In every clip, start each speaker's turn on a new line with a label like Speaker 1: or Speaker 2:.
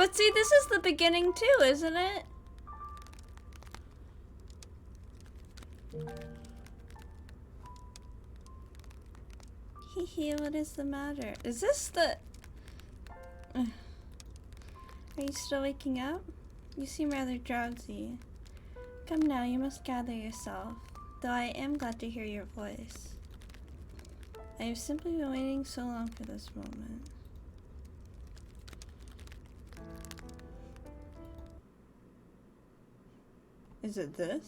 Speaker 1: But see, this is the beginning too, isn't it? Hee, what is the matter? Is this the... Are you still waking up? You seem rather drowsy. Come now, you must gather yourself. Though I am glad to hear your voice. I have simply been waiting so long for this moment. Is it this?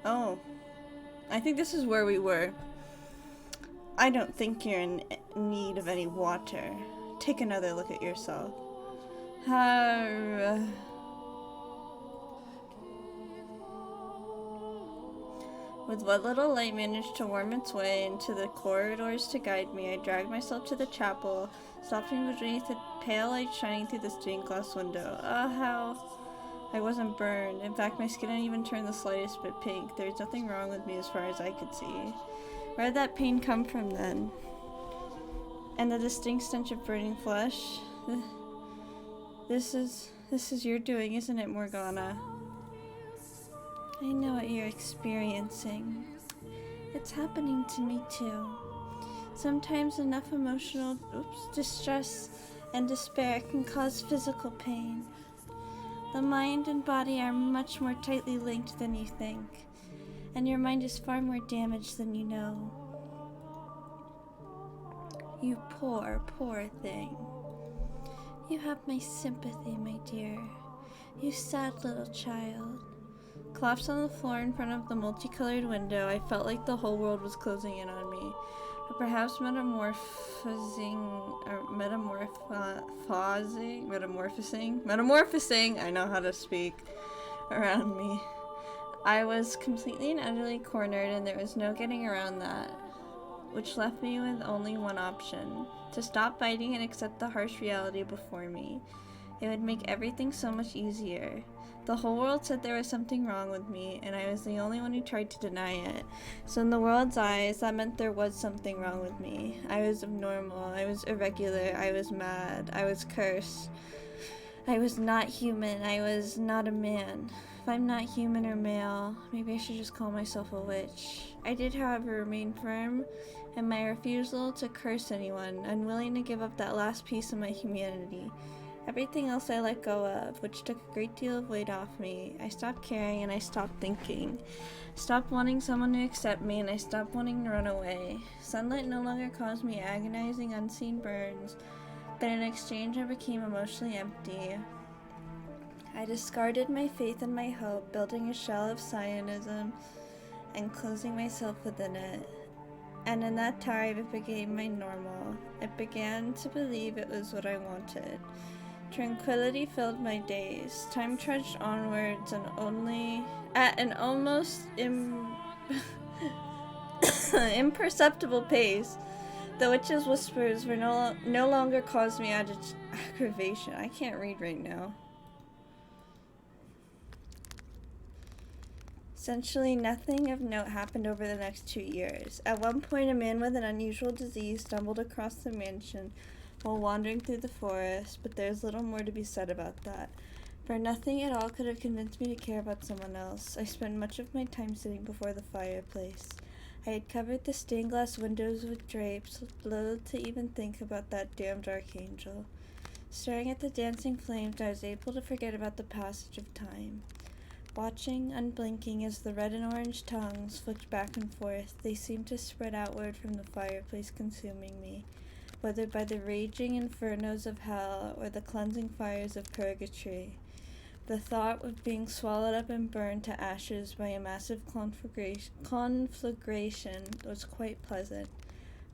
Speaker 1: Oh. I think this is where we were. I don't think you're in need of any water. Take another look at yourself. With what little light managed to worm its way into the corridors to guide me, I dragged myself to the chapel, stopping beneath a pale light shining through the stained glass window. How I wasn't burned. In fact, my skin didn't even turn the slightest bit pink. There was nothing wrong with me as far as I could see. Where did that pain come from then? And the distinct stench of burning flesh? This is your doing, isn't it, Morgana? I know what you're experiencing. It's happening to me too. Sometimes enough emotional distress and despair can cause physical pain. The mind and body are much more tightly linked than you think, and your mind is far more damaged than you know. You poor, poor thing. You have my sympathy, my dear. You sad little child. Collapsed on the floor in front of the multicolored window, I felt like the whole world was closing in on me. Or perhaps metamorphosing, I know how to speak, around me. I was completely and utterly cornered, and there was no getting around that, which left me with only one option: to stop fighting and accept the harsh reality before me. It would make everything so much easier. The whole world said there was something wrong with me, and I was the only one who tried to deny it. So in the world's eyes, that meant there was something wrong with me. I was abnormal, I was irregular, I was mad, I was cursed. I was not human, I was not a man. If I'm not human or male, maybe I should just call myself a witch. I did, however, remain firm in my refusal to curse anyone, unwilling to give up that last piece of my humanity. Everything else I let go of, which took a great deal of weight off me. I stopped caring and I stopped thinking. Stopped wanting someone to accept me, and I stopped wanting to run away. Sunlight no longer caused me agonizing, unseen burns, but in exchange I became emotionally empty. I discarded my faith and my hope, building a shell of Zionism and closing myself within it. And in that time, it became my normal. I began to believe it was what I wanted. Tranquility filled my days. Time trudged onwards and only at an almost imperceptible pace. The witch's whispers were no longer caused me aggravation. I can't read right now. Essentially, nothing of note happened over the next 2 years. At one point, a man with an unusual disease stumbled across the mansion while wandering through the forest, but there's little more to be said about that, for nothing at all could have convinced me to care about someone else. I spent much of my time sitting before the fireplace. I had covered the stained glass windows with drapes, loath to even think about that damned archangel. Staring at the dancing flames, I was able to forget about the passage of time. Watching, unblinking, as the red and orange tongues flicked back and forth, they seemed to spread outward from the fireplace, consuming me, whether by the raging infernos of hell or the cleansing fires of purgatory. The thought of being swallowed up and burned to ashes by a massive conflagration was quite pleasant,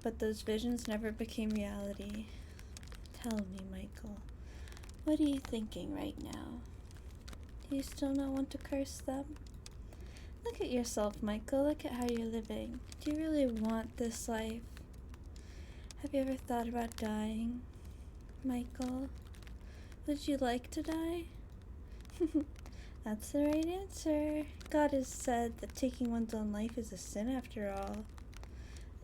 Speaker 1: but those visions never became reality. Tell me, Michael, what are you thinking right now? Do you still not want to curse them? Look at yourself, Michael. Look at how you're living. Do you really want this life? Have you ever thought about dying? Michael, would you like to die? That's the right answer. God has said that taking one's own life is a sin after all.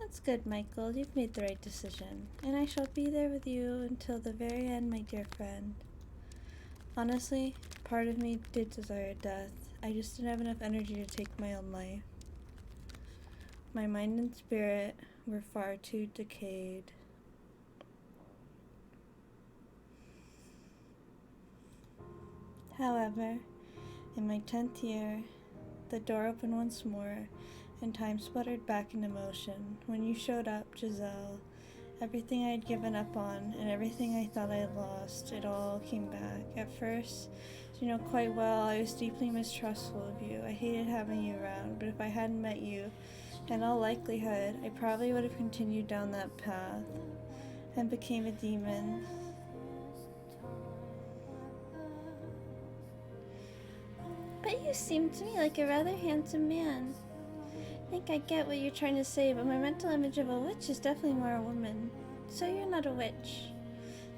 Speaker 1: That's good, Michael. You've made the right decision, and I shall be there with you until the very end, my dear friend. Honestly, part of me did desire death. I just didn't have enough energy to take my own life. My mind and spirit were far too decayed. However, in my 10th year, the door opened once more, and time sputtered back into motion. When you showed up, Giselle, everything I had given up on and everything I thought I had lost, it all came back. At first, you know quite well, I was deeply mistrustful of you. I hated having you around, but if I hadn't met you, in all likelihood, I probably would have continued down that path and became a demon. But you seem to me like a rather handsome man. I think I get what you're trying to say, but my mental image of a witch is definitely more a woman. So you're not a witch.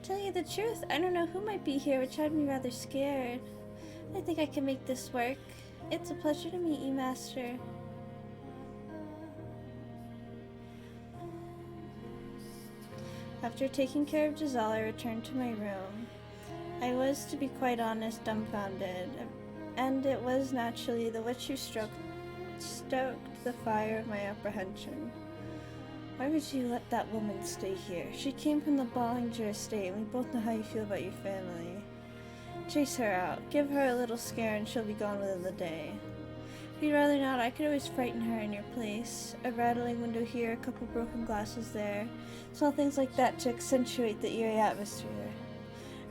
Speaker 1: Tell you the truth, I don't know who might be here, which had me rather scared. I think I can make this work. It's a pleasure to meet you, Master. After taking care of Giselle, I returned to my room. I was, to be quite honest, dumbfounded, and it was naturally the witch who stoked the fire of my apprehension. Why would you let that woman stay here? She came from the Bollinger estate, and we both know how you feel about your family. Chase her out. Give her a little scare, and she'll be gone within the day. If you'd rather not, I could always frighten her in your place. A rattling window here, a couple broken glasses there. Small things like that to accentuate the eerie atmosphere.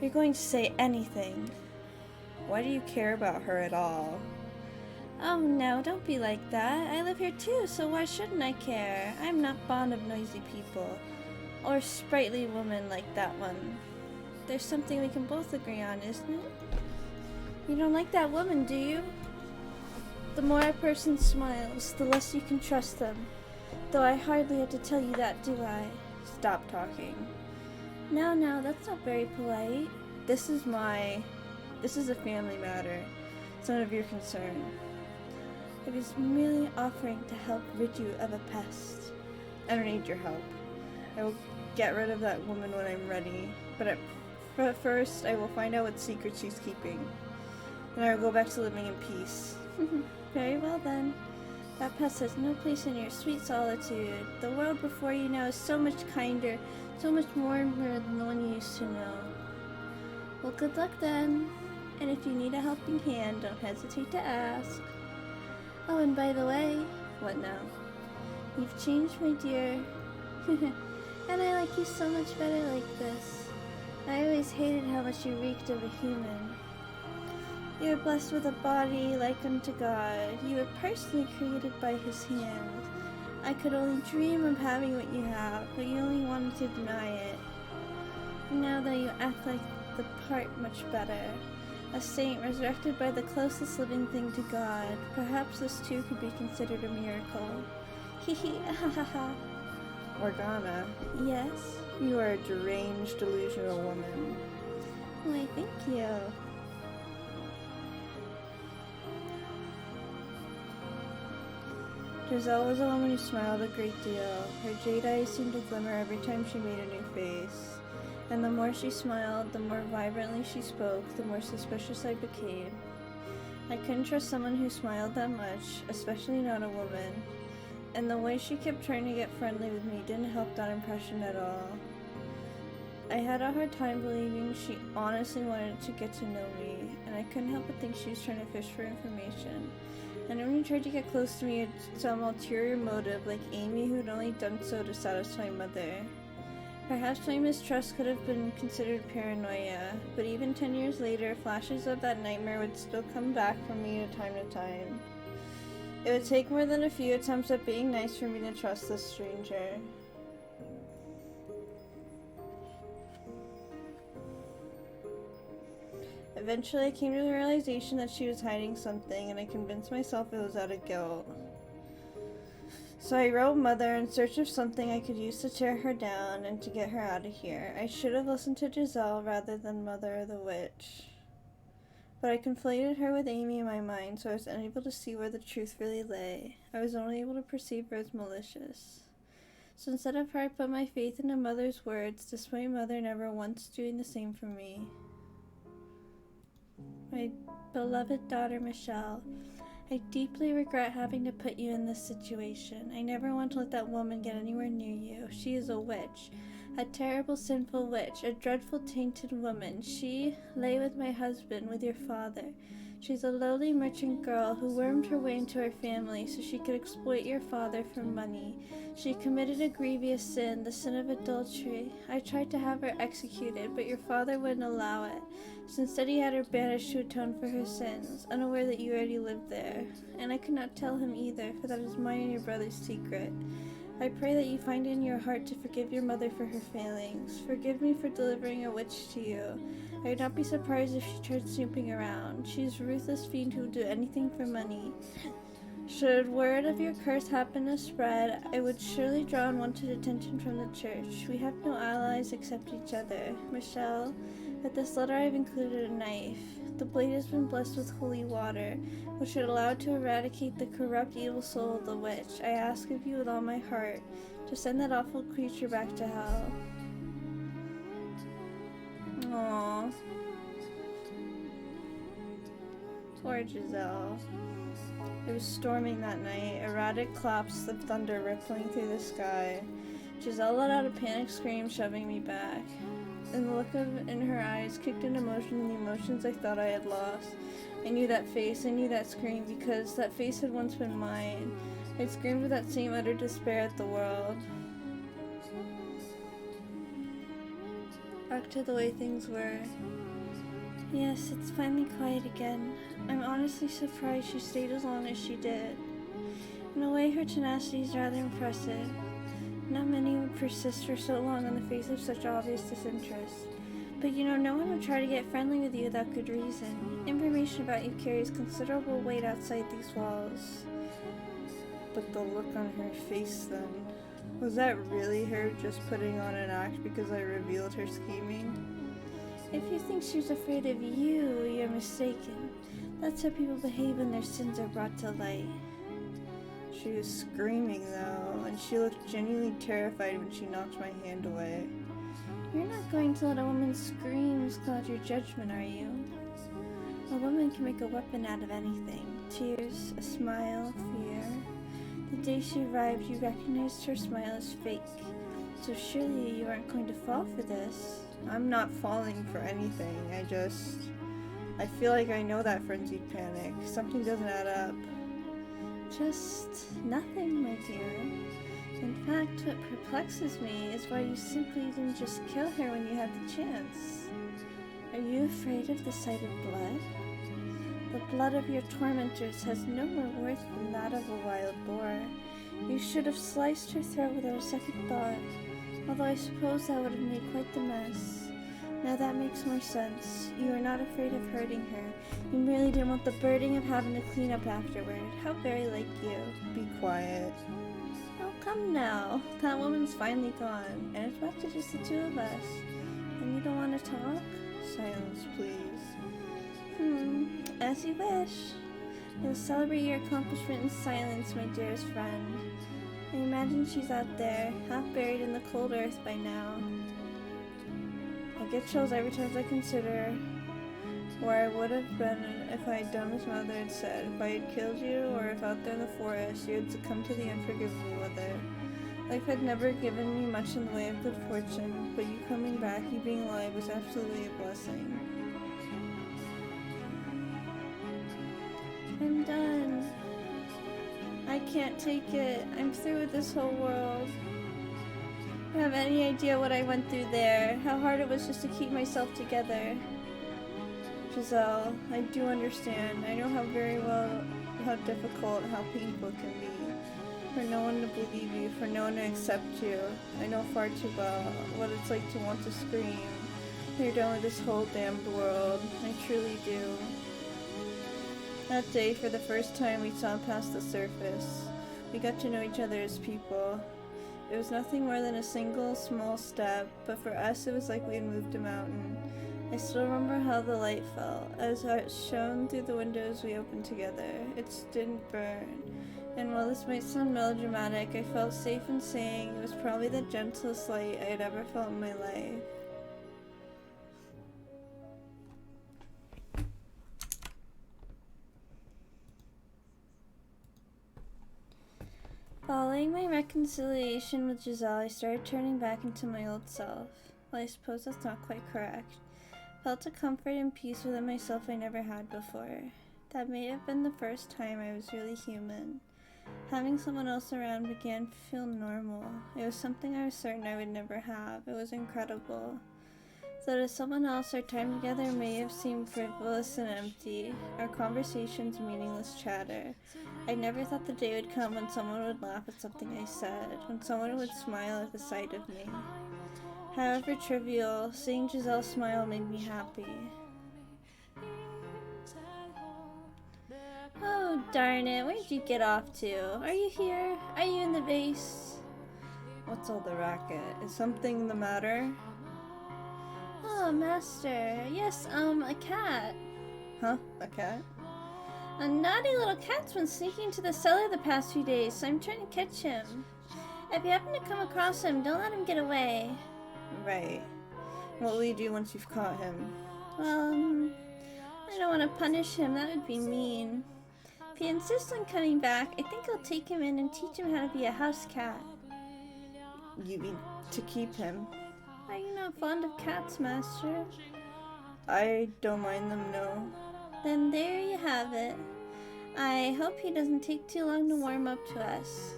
Speaker 1: Are you going to say anything? Why do you care about her at all? Oh no, don't be like that. I live here too, so why shouldn't I care? I'm not fond of noisy people. Or sprightly women like that one. There's something we can both agree on, isn't it? You don't like that woman, do you? The more a person smiles, the less you can trust them. Though I hardly have to tell you that, do I? Stop talking. No, that's not very polite. This is a family matter. It's none of your concern. I was merely offering to help rid you of a pest. I don't need your help. I will get rid of that woman when I'm ready. But first, I will find out what secret she's keeping. And I will go back to living in peace. Very well then. That pest has no place in your sweet solitude. The world before you now is so much kinder, so much warmer than the one you used to know. Well, good luck then. And if you need a helping hand, don't hesitate to ask. Oh, and by the way, what now? You've changed, my dear. And I like you so much better like this. I always hated how much you reeked of a human. You are blessed with a body like unto God. You were personally created by His hand. I could only dream of having what you have, but you only wanted to deny it. And now that you act like the part much better, a saint resurrected by the closest living thing to God, perhaps this too could be considered a miracle. Hee ha ha ha. Morgana. Yes? You are a deranged, delusional woman. Why, thank you. Giselle was a woman who smiled a great deal. Her jade eyes seemed to glimmer every time she made a new face. And the more she smiled, the more vibrantly she spoke, the more suspicious I became. I couldn't trust someone who smiled that much, especially not a woman. And the way she kept trying to get friendly with me didn't help that impression at all. I had a hard time believing she honestly wanted to get to know me, and I couldn't help but think she was trying to fish for information. And when you tried to get close to me, had some ulterior motive, like Amy, who had only done so to satisfy Mother. Perhaps my mistrust could have been considered paranoia, but even 10 years later, flashes of that nightmare would still come back from me from time to time. It would take more than a few attempts at being nice for me to trust this stranger. Eventually, I came to the realization that she was hiding something, and I convinced myself it was out of guilt. So I wrote Mother in search of something I could use to tear her down and to get her out of here. I should have listened to Giselle rather than Mother or the witch. But I conflated her with Amy in my mind, so I was unable to see where the truth really lay. I was only able to perceive her as malicious. So instead of her, I put my faith in a mother's words, despite my mother never once doing the same for me. My beloved daughter, Michelle, I deeply regret having to put you in this situation. I never want to let that woman get anywhere near you. She is a witch. A terrible, sinful witch. A dreadful, tainted woman. She lay with my husband, with your father. She's a lowly merchant girl who wormed her way into our family so she could exploit your father for money. She committed a grievous sin, the sin of adultery. I tried to have her executed, but your father wouldn't allow it. So instead he had her banished to atone for her sins, unaware that you already lived there. And I could not tell him either, for that is mine and your brother's secret. I pray that you find in your heart to forgive your mother for her failings. Forgive me for delivering a witch to you. I would not be surprised if she tried snooping around. She is a ruthless fiend who will do anything for money. Should word of your curse happen to spread, I would surely draw unwanted attention from the church. We have no allies except each other. Michelle, with this letter I have included a knife. The blade has been blessed with holy water, which should allow to eradicate the corrupt, evil soul of the witch. I ask of you with all my heart to send that awful creature back to hell. Aww. Poor Giselle. It was storming that night, erratic claps of thunder rippling through the sky. Giselle let out a panicked scream, shoving me back. And the look in her eyes kicked into motion the emotions I thought I had lost. I knew that face, I knew that scream, because that face had once been mine. I screamed with that same utter despair at the world. Back to the way things were. Yes, it's finally quiet again. I'm honestly surprised she stayed as long as she did. In a way, her tenacity is rather impressive. Not many would persist for so long in the face of such obvious disinterest. But no one would try to get friendly with you without good reason. Information about you carries considerable weight outside these walls. But the look on her face then, was that really her just putting on an act because I revealed her scheming? If you think she's afraid of you, you're mistaken. That's how people behave when their sins are brought to light. She was screaming though, and she looked genuinely terrified when she knocked my hand away. You're not going to let a woman's screams cloud your judgment, are you? A woman can make a weapon out of anything. Tears, a smile, fear. The day she arrived, you recognized her smile as fake. So surely you aren't going to fall for this. I'm not falling for anything. I feel like I know that frenzied panic. Something doesn't add up. Just nothing, my dear. In fact, what perplexes me is why you simply didn't just kill her when you had the chance. Are you afraid of the sight of blood? The blood of your tormentors has no more worth than that of a wild boar. You should have sliced her throat without a second thought, although I suppose that would have made quite the mess. Now that makes more sense. You are not afraid of hurting her. You merely didn't want the burden of having to clean up afterward. How very like you. Be quiet. Oh, come now. That woman's finally gone, and it's back to just the two of us. And you don't want to talk? Silence, please. As you wish. You'll celebrate your accomplishment in silence, my dearest friend. I imagine she's out there, half buried in the cold earth by now. I get chills every time I consider where I would have been if I had done as my mother had said. If I had killed you, or if out there in the forest you had succumbed to the unforgivable weather. Life had never given me much in the way of good fortune, but you coming back, you being alive, was absolutely a blessing. I'm done. I can't take it. I'm through with this whole world. I don't have any idea what I went through there, how hard it was just to keep myself together. Giselle, I do understand. I know how difficult, how painful it can be. For no one to believe you, for no one to accept you. I know far too well what it's like to want to scream. You're done with this whole damned world. I truly do. That day, for the first time, we saw past the surface. We got to know each other as people. It was nothing more than a single, small step, but for us it was like we had moved a mountain. I still remember how the light felt. As it shone through the windows we opened together, it didn't burn. And while this might sound melodramatic, I felt safe in saying it was probably the gentlest light I had ever felt in my life. Following my reconciliation with Giselle, I started turning back into my old self. Well, I suppose that's not quite correct. Felt a comfort and peace within myself I never had before. That may have been the first time I was really human. Having someone else around began to feel normal. It was something I was certain I would never have. It was incredible. Though to someone else, our time together may have seemed frivolous and empty, our conversations meaningless chatter. I never thought the day would come when someone would laugh at something I said, when someone would smile at the sight of me. However trivial, seeing Giselle smile made me happy. Oh, darn it, where'd you get off to? Are you here? Are you in the vase? What's all the racket? Is something the matter? Oh, master. Yes, a cat. Huh? A cat? A naughty little cat's been sneaking into the cellar the past few days, so I'm trying to catch him. If you happen to come across him, don't let him get away. Right. What will you do once you've caught him? Well, I don't want to punish him. That would be mean. If he insists on coming back, I think I'll take him in and teach him how to be a house cat. You mean to keep him? Are you not fond of cats, master? I don't mind them, no. Then there you have it. I hope he doesn't take too long to warm up to us.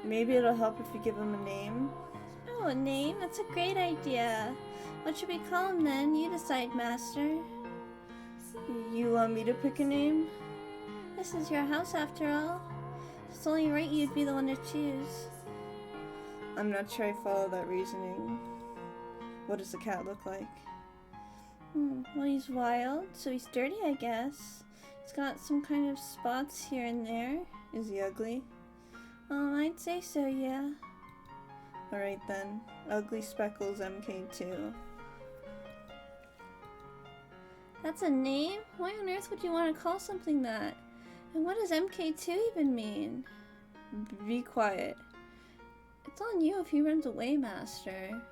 Speaker 1: Maybe it'll help if you give him a name. Oh, a name? That's a great idea. What should we call him then? You decide, master. You want me to pick a name? This is your house after all. It's only right you'd be the one to choose. I'm not sure I follow that reasoning. What does the cat look like? Well, he's wild, so he's dirty, I guess. He's got some kind of spots here and there. Is he ugly? I'd say so, yeah. Alright then. Ugly Speckles MK2. That's a name? Why on earth would you want to call something that? And what does MK2 even mean? Be quiet. It's on you if he runs away, master.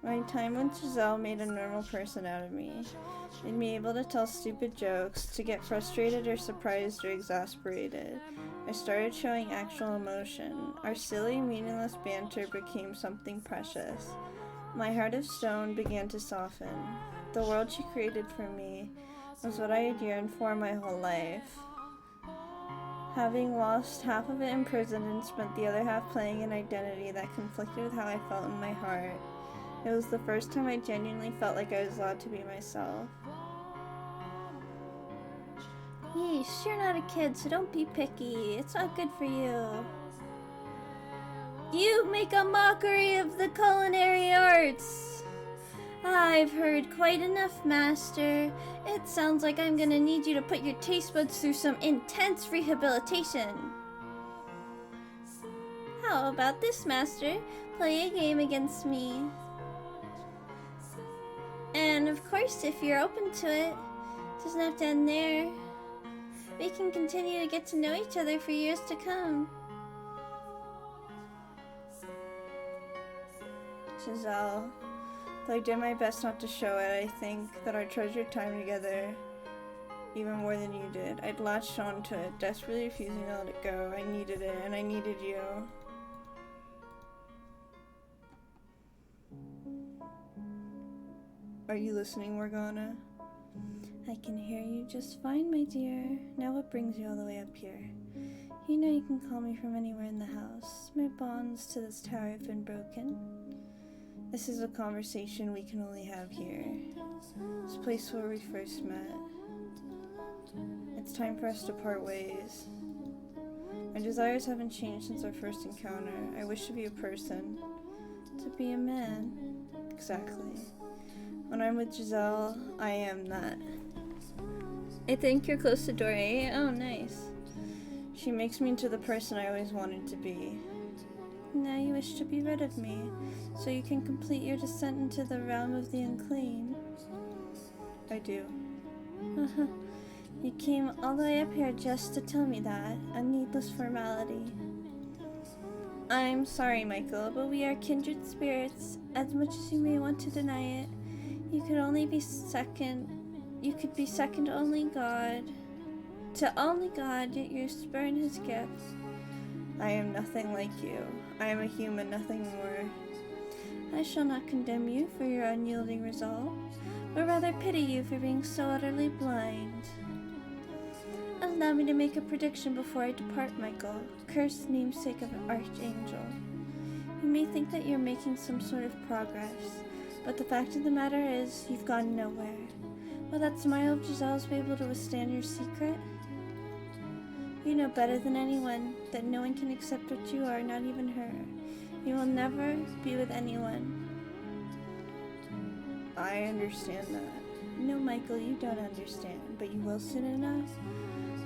Speaker 1: My time with Giselle made a normal person out of me. Made me able to tell stupid jokes, to get frustrated or surprised or exasperated. I started showing actual emotion. Our silly, meaningless banter became something precious. My heart of stone began to soften. The world she created for me was what I had yearned for my whole life. Having lost half of it in prison and spent the other half playing an identity that conflicted with how I felt in my heart, it was the first time I genuinely felt like I was allowed to be myself. Yeesh, you're not a kid, so don't be picky. It's not good for you. You make a mockery of the culinary arts. I've heard quite enough, master. It sounds like I'm gonna need you to put your taste buds through some intense rehabilitation. How about this, master? Play a game against me. And of course, if you're open to it, doesn't have to end there. We can continue to get to know each other for years to come. Giselle, though I did my best not to show it, I think that our treasured time together, even more than you did. I'd latched onto it, desperately refusing to let it go. I needed it, and I needed you. Are you listening, Morgana? I can hear you just fine, my dear. Now what brings you all the way up here? You know you can call me from anywhere in the house. My bonds to this tower have been broken. This is a conversation we can only have here. This place where we first met. It's time for us to part ways. My desires haven't changed since our first encounter. I wish to be a person. To be a man. Exactly. When I'm with Giselle, I am that. I think you're close to door 8. Oh, nice. She makes me into the person I always wanted to be. Now you wish to be rid of me, so you can complete your descent into the realm of the unclean.
Speaker 2: I do.
Speaker 1: You came all the way up here just to tell me that, a needless formality. I'm sorry, Michael, but we are kindred spirits. As much as you may want to deny it, you could be second only to only God, yet you spurn his gifts.
Speaker 2: I am nothing like you. I am a human, nothing more.
Speaker 1: I shall not condemn you for your unyielding resolve, but rather pity you for being so utterly blind. Allow me to make a prediction before I depart, Michael, cursed namesake of an archangel. You may think that you're making some sort of progress, but the fact of the matter is, you've gone nowhere. Will that smile of Giselle's be able to withstand your secret? You know better than anyone that no one can accept what you are, not even her. You will never be with anyone.
Speaker 2: I understand that.
Speaker 1: No, Michael, you don't understand, but you will soon enough.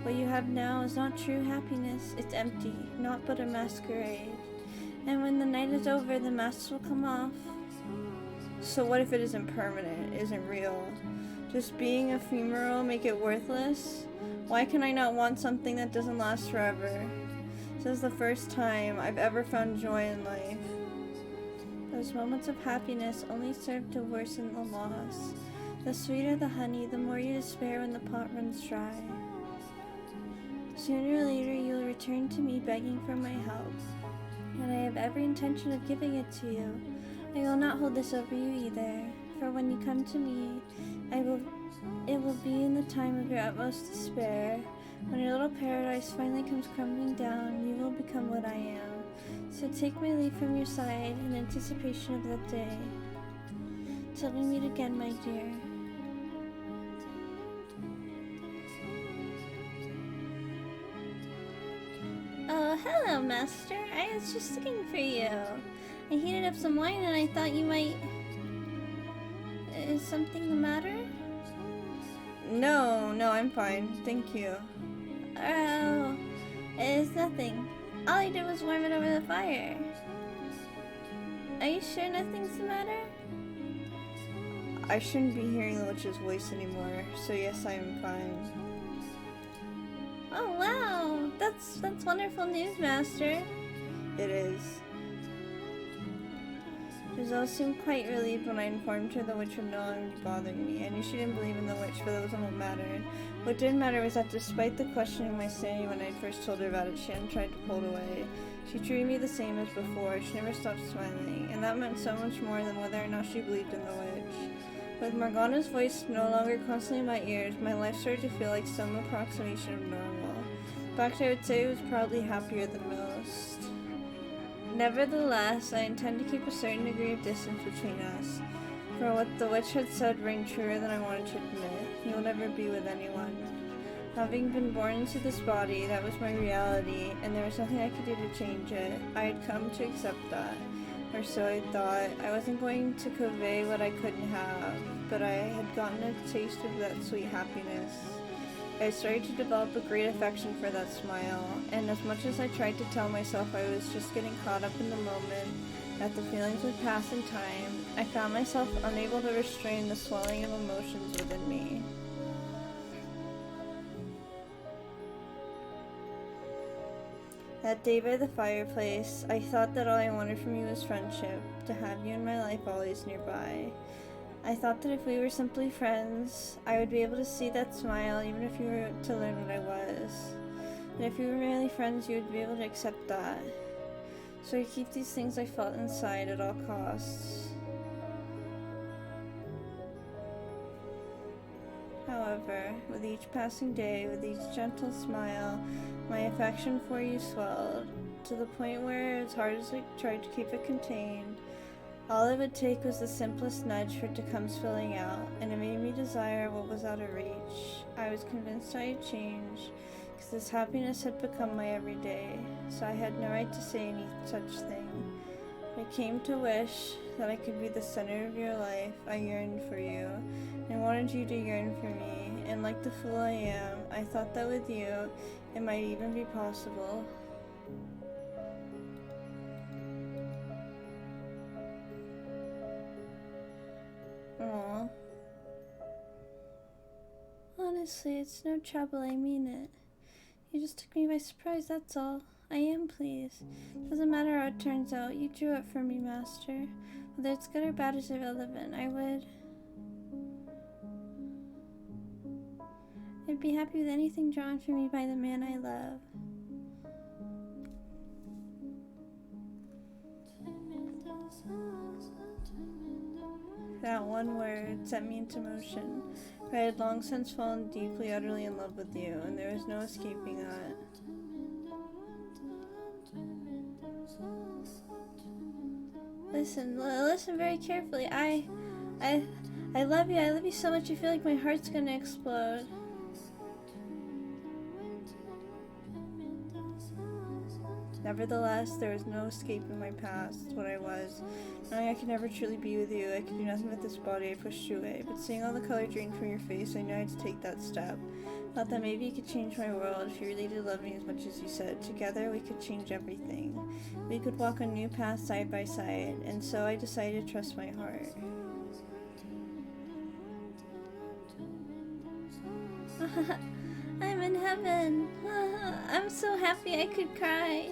Speaker 1: What you have now is not true happiness. It's empty, naught but a masquerade. And when the night is over, the masks will come off.
Speaker 2: So what if it isn't permanent, isn't real? Just being ephemeral make it worthless? Why can I not want something that doesn't last forever? This is the first time I've ever found joy in life.
Speaker 1: Those moments of happiness only serve to worsen the loss. The sweeter the honey, the more you despair when the pot runs dry. Sooner or later you will return to me begging for my help, and I have every intention of giving it to you. I will not hold this over you either, for when you come to me, it will be in the time of your utmost despair. When your little paradise finally comes crumbling down, you will become what I am. So take my leave from your side in anticipation of that day. Till we meet again, my dear. Oh, hello, Master. I was just looking for you. I heated up some wine and I thought you might... Is something the matter?
Speaker 2: No, I'm fine. Thank you.
Speaker 1: Oh, it's nothing. All I did was warm it over the fire. Are you sure nothing's the matter?
Speaker 2: I shouldn't be hearing the witch's voice anymore, so yes, I am fine.
Speaker 1: Oh, wow. That's wonderful news, Master.
Speaker 2: It is.
Speaker 1: Giselle seemed quite relieved when I informed her the witch would no longer be bothering me. I knew she didn't believe in the witch, but that wasn't what mattered. What did matter was that despite the questioning my sanity when I first told her about it, she hadn't tried to pull it away. She treated me the same as before. She never stopped smiling, and that meant so much more than whether or not she believed in the witch. With Morgana's voice no longer constantly in my ears, my life started to feel like some approximation of normal. In fact, I would say it was probably happier than most. Nevertheless, I intend to keep a certain degree of distance between us, for what the witch had said rang truer than I wanted to admit. You will never be with anyone. Having been born into this body, that was my reality, and there was nothing I could do to change it. I had come to accept that, or so I thought. I wasn't going to convey what I couldn't have, but I had gotten a taste of that sweet happiness. I started to develop a great affection for that smile, and as much as I tried to tell myself I was just getting caught up in the moment, that the feelings would pass in time, I found myself unable to restrain the swelling of emotions within me. That day by the fireplace, I thought that all I wanted from you was friendship, to have you in my life always nearby. I thought that if we were simply friends, I would be able to see that smile even if you were to learn what I was. And if we were merely friends, you would be able to accept that. So I keep these things I felt inside at all costs. However, with each passing day, with each gentle smile, my affection for you swelled, to the point where, as hard as I tried to keep it contained, all it would take was the simplest nudge for it to come spilling out, and it made me desire what was out of reach. I was convinced I had changed, because this happiness had become my everyday, so I had no right to say any such thing. I came to wish that I could be the center of your life. I yearned for you, and wanted you to yearn for me, and like the fool I am, I thought that with you, it might even be possible.
Speaker 2: Honestly, it's no trouble, I mean it. You just took me by surprise, that's all. I am pleased. Doesn't matter how it turns out, you drew it for me, Master. Whether it's good or bad is irrelevant. I'd be happy with anything drawn for me by the man I love. That one word set me into motion, for I had long since fallen deeply, utterly in love with you, and there was no escaping that. Listen very carefully. I love you. I love you so much. I feel like my heart's gonna explode. Nevertheless, there was no escaping my past, what I was. Knowing I could never truly be with you, I could do nothing with this body, I pushed you away. But seeing all the color drain from your face, I knew I had to take that step. Thought that maybe you could change my world if you really did love me as much as you said. Together, we could change everything. We could walk a new path side by side, and so I decided to trust my heart. I'm in heaven. I'm so happy I could cry.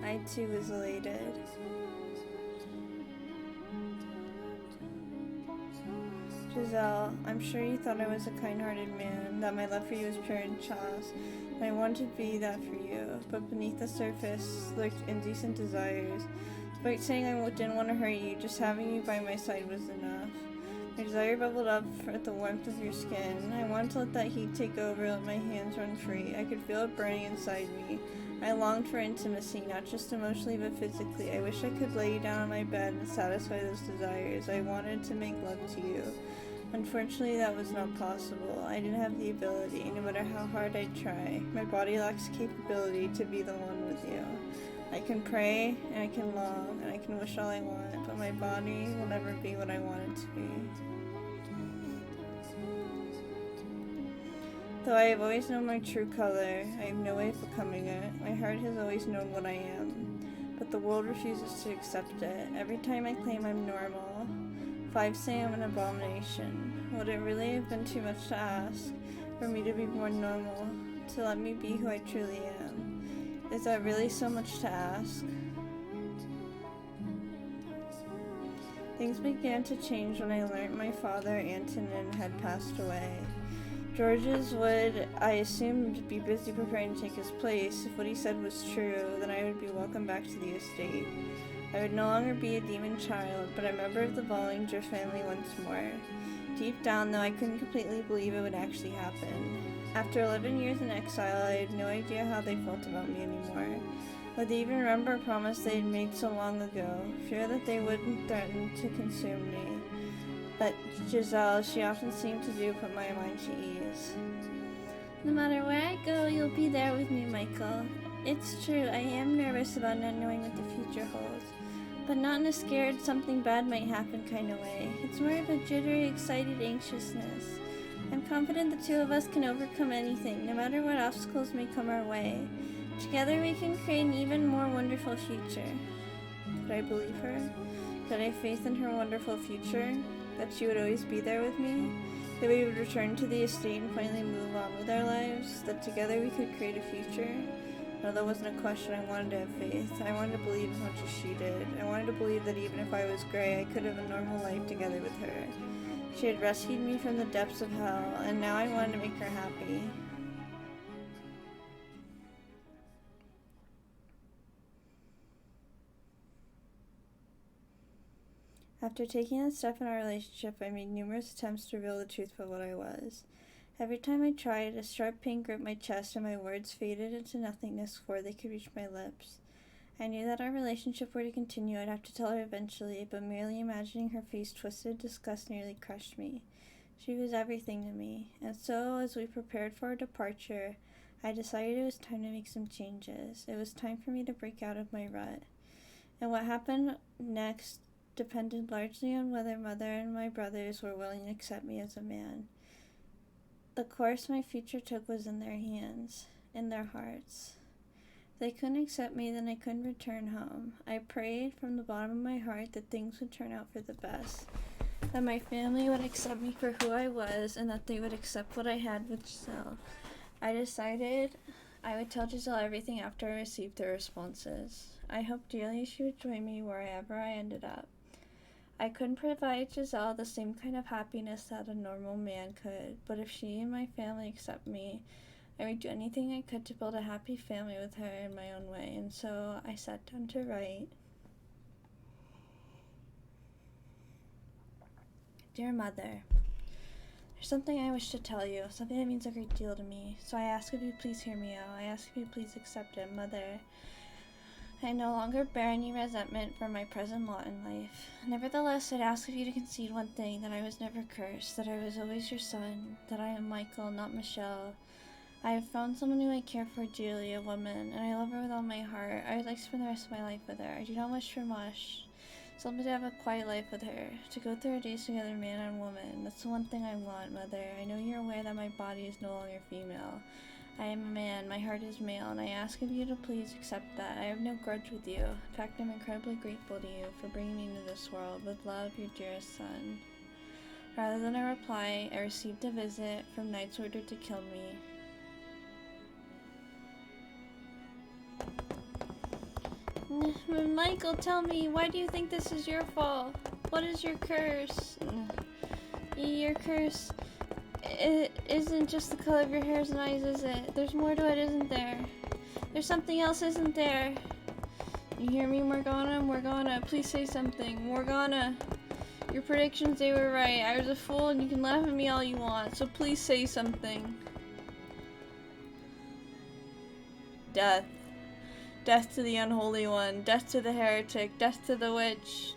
Speaker 2: I too was elated. Giselle, I'm sure you thought I was a kind-hearted man, that my love for you was pure and chaste, and I wanted to be that for you, but beneath the surface lurked indecent desires. Despite saying I didn't want to hurt you, just having you by my side was enough. My desire bubbled up at the warmth of your skin. I wanted to let that heat take over, let my hands run free. I could feel it burning inside me. I longed for intimacy, not just emotionally but physically. I wish I could lay you down on my bed and satisfy those desires. I wanted to make love to you. Unfortunately, that was not possible. I didn't have the ability, no matter how hard I try. My body lacks the capability to be the one with you. I can pray, and I can long, and I can wish all I want, but my body will never be what I want it to be. Though I have always known my true color, I have no way of becoming it. My heart has always known what I am, but the world refuses to accept it. Every time I claim I'm normal, 5 say I'm an abomination. Would it really have been too much to ask for me to be more normal, to let me be who I truly am? Is that really so much to ask? Things began to change when I learned my father, Antonin, had passed away. George's would, I assumed, be busy preparing to take his place. If what he said was true, then I would be welcomed back to the estate. I would no longer be a demon child, but a member of the Bollinger family once more. Deep down, though, I couldn't completely believe it would actually happen. After 11 years in exile, I had no idea how they felt about me anymore. Would they even remember a promise they had made so long ago? Fear that they wouldn't threaten to consume me. But Giselle, she often seemed to do, put my mind to ease. No matter where I go, you'll be there with me, Michael. It's true, I am nervous about not knowing what the future holds. But not in a scared something bad might happen kind of way. It's more of a jittery, excited anxiousness. I'm confident the two of us can overcome anything, no matter what obstacles may come our way. Together we can create an even more wonderful future. Could I believe her? Could I have faith in her wonderful future? That she would always be there with me? That we would return to the estate and finally move on with our lives? That together we could create a future? No, that wasn't a question. I wanted to have faith. I wanted to believe as much as she did. I wanted to believe that even if I was gray, I could have a normal life together with her. She had rescued me from the depths of hell, and now I wanted to make her happy. After taking that step in our relationship, I made numerous attempts to reveal the truth about what I was. Every time I tried, a sharp pain gripped my chest and my words faded into nothingness before they could reach my lips. I knew that our relationship were to continue. I'd have to tell her eventually, but merely imagining her face twisted disgust nearly crushed me. She was everything to me, and so, as we prepared for our departure, I decided it was time to make some changes. It was time for me to break out of my rut. And what happened next depended largely on whether Mother and my brothers were willing to accept me as a man. The course my future took was in their hands, in their hearts. If they couldn't accept me, then I couldn't return home. I prayed from the bottom of my heart that things would turn out for the best, that my family would accept me for who I was, and that they would accept what I had with Giselle. I decided I would tell Giselle everything after I received their responses. I hoped dearly she would join me wherever I ended up. I couldn't provide Giselle the same kind of happiness that a normal man could, but if she and my family accept me, I would do anything I could to build a happy family with her in my own way, and so I sat down to write. Dear Mother, there's something I wish to tell you, something that means a great deal to me, so I ask if you please hear me out. I ask if you please accept it. Mother, I no longer bear any resentment for my present lot in life. Nevertheless, I'd ask of you to concede one thing, that I was never cursed, that I was always your son, that I am Michael, not Michelle. I have found someone who I care for dearly, a woman, and I love her with all my heart. I would like to spend the rest of my life with her. I do not wish for much. Simply to have a quiet life with her, to go through our days together, man and woman. That's the one thing I want, Mother. I know you're aware that my body is no longer female. I am a man, my heart is male, and I ask of you to please accept that. I have no grudge with you. In fact, I'm incredibly grateful to you for bringing me into this world. With love, your dearest son. Rather than a reply, I received a visit from Knight's order to kill me. Michael, tell me, why do you think this is your fault? What is your curse? Your curse... It isn't just the color of your hairs and eyes, is it? There's more to it, isn't there? There's something else, isn't there? You hear me, Morgana? Morgana, please say something. Morgana, your predictions, they were right. I was a fool and you can laugh at me all you want, so please say something. Death. Death to the unholy one. Death to the heretic. Death to the witch.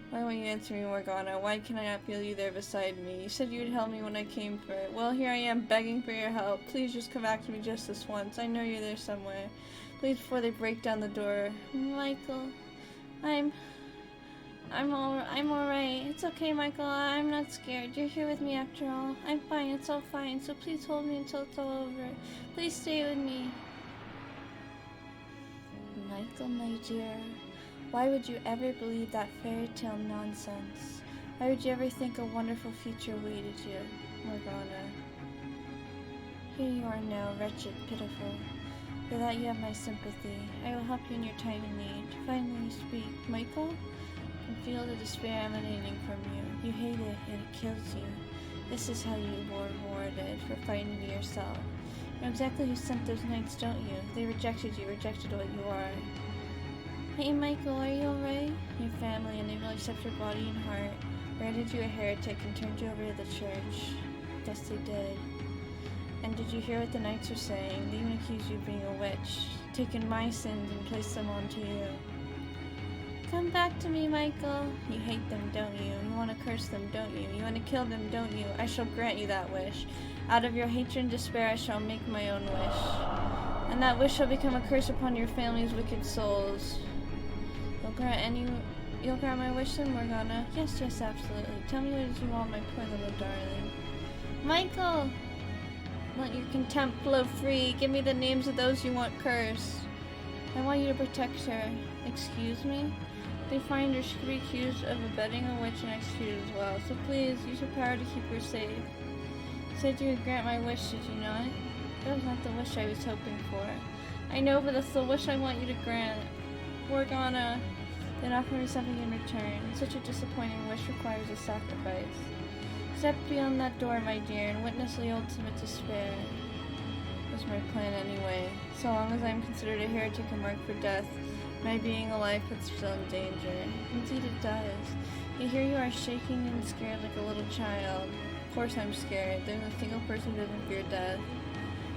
Speaker 2: Why won't you answer me, Morgana? Why can I not feel you there beside me? You said you would help me when I came for it. Well, here I am begging for your help. Please just come back to me just this once. I know you're there somewhere. Please, before they break down the door. Michael, I'm alright. It's okay, Michael. I'm not scared. You're here with me after all. I'm fine. It's all fine. So please hold me until it's all over. Please stay with me. Michael, my dear. Why would you ever believe that fairy tale nonsense? Why would you ever think a wonderful future awaited you, Morgana? Here you are now, wretched, pitiful. For that you have my sympathy. I will help you in your time of need. Finally you speak. Michael? I can feel the despair emanating from you. You hate it, and it kills you. This is how you were rewarded for fighting to yourself. You know exactly who sent those knights, don't you? They rejected you, rejected what you are. Hey Michael, are you alright? Your family, and they will accept your body and heart, branded you a heretic and turned you over to the church. Yes, they did. And did you hear what the knights were saying? They even accused you of being a witch, taken my sins and placed them onto you. Come back to me, Michael. You hate them, don't you? You want to curse them, don't you? You want to kill them, don't you? I shall grant you that wish. Out of your hatred and despair, I shall make my own wish. And that wish shall become a curse upon your family's wicked souls. You'll grant my wish then, Morgana? Yes, absolutely. Tell me what it is you want, my poor little darling. Michael! Let your contempt flow free. Give me the names of those you want cursed. I want you to protect her. Excuse me? If they find her, she could be accused of abetting a witch and executed as well. So please, use your power to keep her safe. You said you would grant my wish, did you not? That was not the wish I was hoping for. I know, but that's the wish I want you to grant. Morgana, then offer me something in return. Such a disappointing wish requires a sacrifice. Step beyond that door, my dear, and witness the ultimate despair. Was my plan anyway. So long as I am considered a heretic and marked for death, my being alive puts still in danger. Indeed it does. Yet here you are shaking and scared like a little child. Of course I'm scared. There's a single person who doesn't fear death.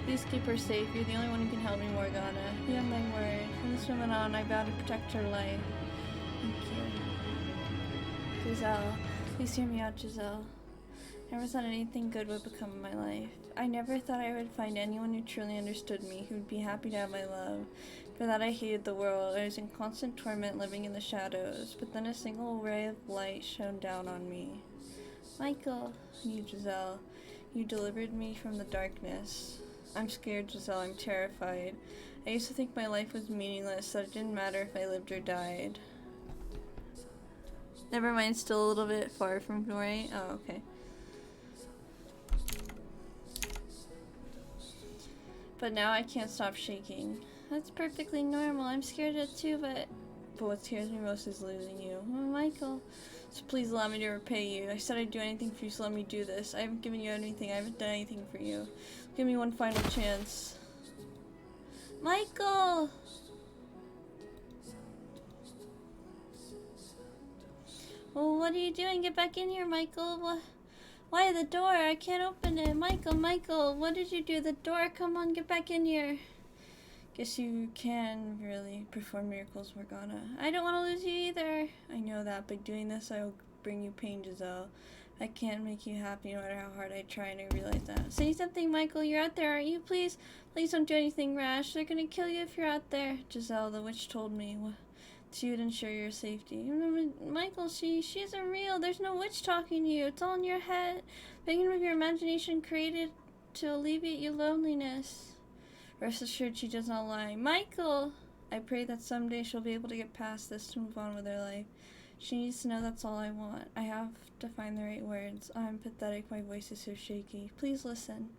Speaker 2: Please keep her safe. You're the only one who can help me, Morgana. You have my word. From this moment on, I vow to protect her life. Thank you. Giselle. Please hear me out, Giselle. I never thought anything good would become of my life. I never thought I would find anyone who truly understood me, who would be happy to have my love. For that I hated the world. I was in constant torment living in the shadows. But then a single ray of light shone down on me. Michael, you, Giselle, you delivered me from the darkness.
Speaker 1: I'm scared, Giselle. I'm terrified. I used to think my life was meaningless, that it didn't matter if I lived or died. Never mind, still a little bit far from right. Oh, okay. But now I can't stop shaking. That's perfectly normal. I'm scared of it too, but what scares me most is losing you. Oh, Michael. So please allow me to repay you. I said I'd do anything for you, so let me do this. I haven't given you anything. I haven't done anything for you. Give me one final chance. Michael! Well, what are you doing? Get back in here, Michael. What? Why the door? I can't open it. Michael, what did you do? The door, come on, get back in here. Guess you can really perform miracles, Morgana. I don't want to lose you either. I know that. By doing this, I will bring you pain, Giselle. I can't make you happy no matter how hard I try, and I realize that. Say something, Michael. You're out there, aren't you? Please don't do anything rash. They're gonna kill you if you're out there. Giselle, the witch told me. She would ensure your safety. Michael, she isn't real. There's no witch talking to you. It's all in your head. Thinking of your imagination created to alleviate your loneliness. Rest assured she does not lie. Michael! I pray that someday she'll be able to get past this to move on with her life. She needs to know that's all I want. I have to find the right words. I'm pathetic. My voice is so shaky. Please listen.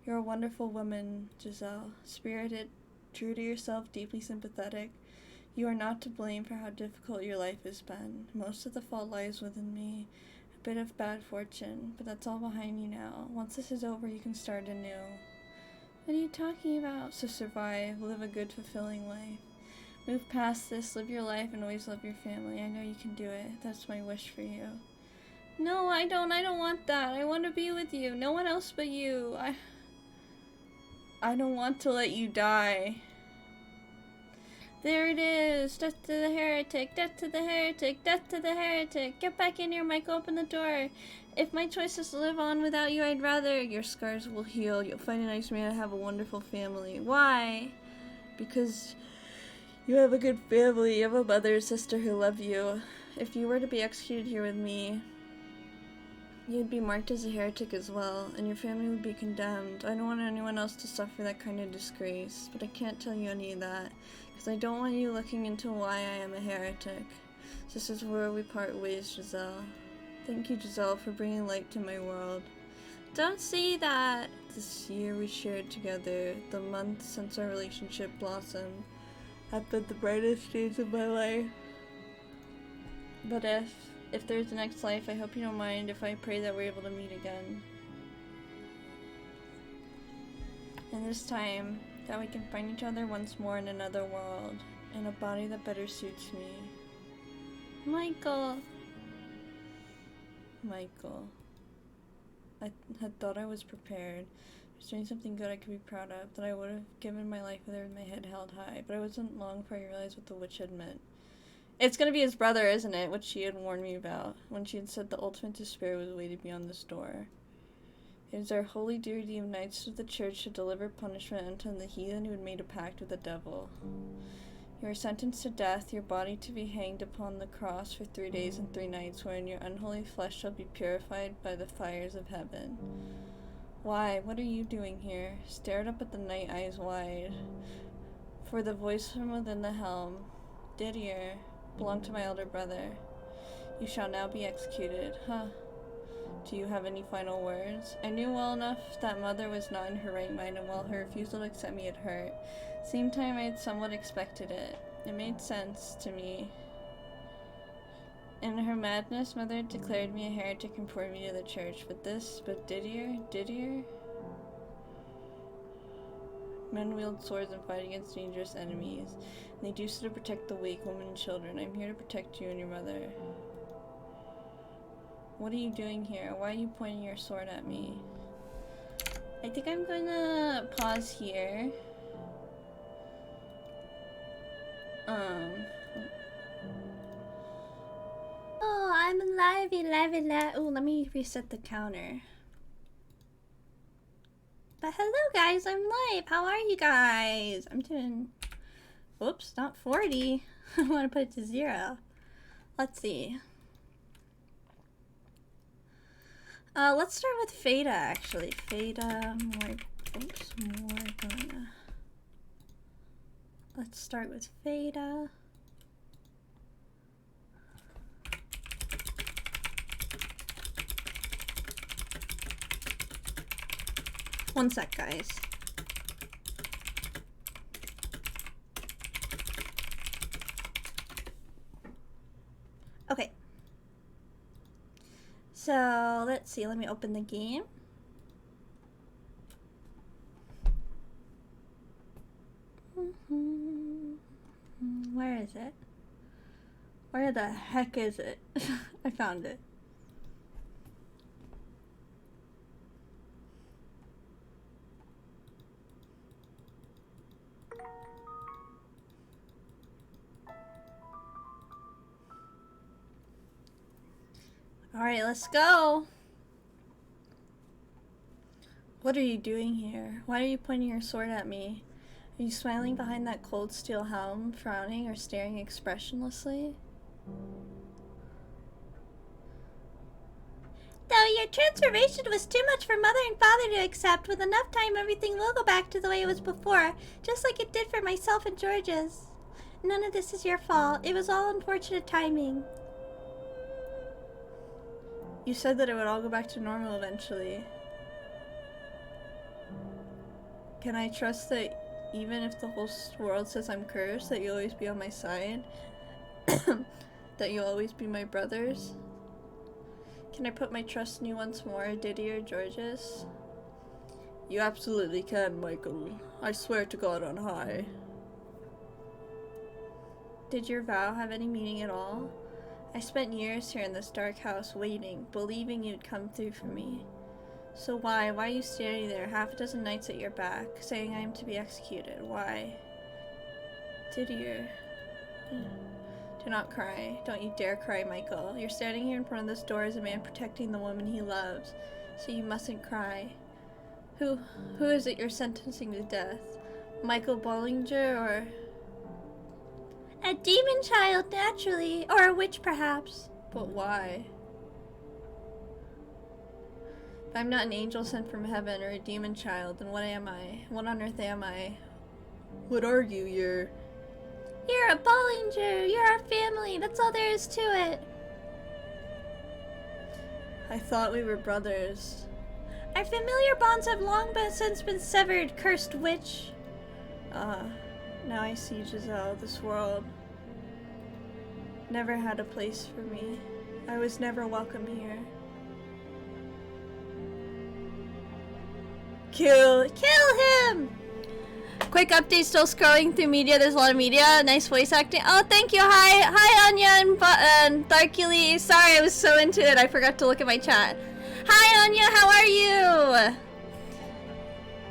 Speaker 1: You're a wonderful woman, Giselle. Spirited, true to yourself, deeply sympathetic. You are not to blame for how difficult your life has been. Most of the fault lies within me. A bit of bad fortune, but that's all behind you now. Once this is over, you can start anew. What are you talking about? So survive, live a good, fulfilling life. Move past this, live your life, and always love your family. I know you can do it. That's my wish for you. No, I don't want that. I want to be with you. No one else but you. I don't want to let you die. There it is. Death to the heretic. Death to the heretic. Death to the heretic. Get back in here, Mike. Open the door. If my choice is to live on without you, I'd rather. Your scars will heal. You'll find a nice man and have a wonderful family. Why? Because you have a good family. You have a mother and sister who love you. If you were to be executed here with me, you'd be marked as a heretic as well, and your family would be condemned. I don't want anyone else to suffer that kind of disgrace, but I can't tell you any of that, because I don't want you looking into why I am a heretic. This is where we part ways, Giselle. Thank you, Giselle, for bringing light to my world. Don't say that! This year we shared together, the month since our relationship blossomed, have been the brightest days of my life. But if there's a next life, I hope you don't mind if I pray that we're able to meet again. And this time, that we can find each other once more in another world, in a body that better suits me. Michael! I had thought I was prepared. I was doing something good I could be proud of, that I would have given my life with my head held high, but it wasn't long before I realized what the witch had meant. It's gonna be his brother, isn't it? Which she had warned me about, when she had said the ultimate despair was awaited beyond this door. It is our holy duty of knights of the church to deliver punishment unto the heathen who had made a pact with the devil. You are sentenced to death, your body to be hanged upon the cross for 3 days and 3 nights, wherein your unholy flesh shall be purified by the fires of heaven. Why? What are you doing here? Stared up at the night, eyes wide. For the voice from within the helm, Didier, belonged to my elder brother. You shall now be executed. Huh. Do you have any final words? I knew well enough that Mother was not in her right mind, and while her refusal to accept me had hurt, same time I had somewhat expected it. It made sense to me. In her madness, Mother had declared me a heretic and poured me to the church. But Didier? Men wield swords and fight against dangerous enemies, and they do so to protect the weak, women and children. I'm here to protect you and your mother. What are you doing here? Why are you pointing your sword at me? I think I'm gonna pause here. Oh, I'm alive. Oh, let me reset the counter. But hello guys, I'm live. How are you guys? I'm doing, whoops, not 40. I want to put it to 0. Let's see. Let's start with Fata, actually. Fata, Oops, Morgana. Let's start with Fata. One sec, guys. Okay. So, let's see. Let me open the game. Where is it? Where the heck is it? I found it. Alright, let's go. What are you doing here? Why are you pointing your sword at me? Are you smiling behind that cold steel helm, frowning or staring expressionlessly? Though your transformation was too much for Mother and Father to accept, with enough time everything will go back to the way it was before, just like it did for myself and George's. None of this is your fault. It was all unfortunate timing. You said that it would all go back to normal eventually. Can I trust that even if the whole world says I'm cursed, that you'll always be on my side? That you'll always be my brothers? Can I put my trust in you once more, Diddy or Georges? You absolutely can, Michael. I swear to God on high. Did your vow have any meaning at all? I spent years here in this dark house waiting, believing you'd come through for me. So why are you standing there, half a dozen knights at your back, saying I am to be executed? Why? Didier. Do not cry. Don't you dare cry, Michael. You're standing here in front of this door as a man protecting the woman he loves, so you mustn't cry. Who is it you're sentencing to death? Michael Bollinger or... A demon child, naturally. Or a witch, perhaps. But why? If I'm not an angel sent from heaven or a demon child, then what am I? What on earth am I? Would argue you're a Bollinger. You're our family. That's all there is to it. I thought we were brothers. Our familiar bonds have long since been severed, cursed witch. Now I see, Giselle, this world never had a place for me. I was never welcome here. Kill him! Quick update, still scrolling through media. There's a lot of media. Nice voice acting. Oh, thank you. Hi, Anya and Darkily. Sorry, I was so into it. I forgot to look at my chat. Hi, Anya. How are you?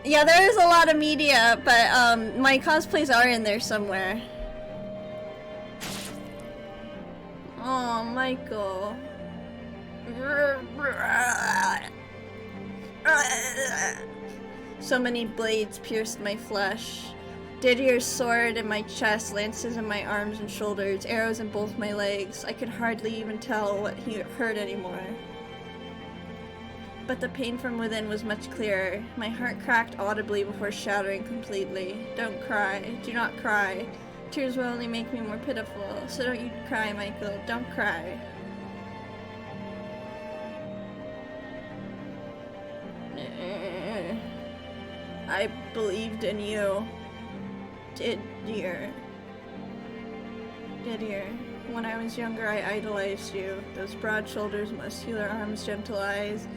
Speaker 1: Yeah, there is a lot of media, but my cosplays are in there somewhere. Oh, Michael. So many blades pierced my flesh. Didier's sword in my chest, lances in my arms and shoulders, arrows in both my legs. I could hardly even tell what he hurt anymore. But the pain from within was much clearer. My heart cracked audibly before shattering completely. Don't cry. Do not cry. Tears will only make me more pitiful. So don't you cry, Michael. Don't cry. I believed in you. Didier. When I was younger, I idolized you. Those broad shoulders, muscular arms, gentle eyes.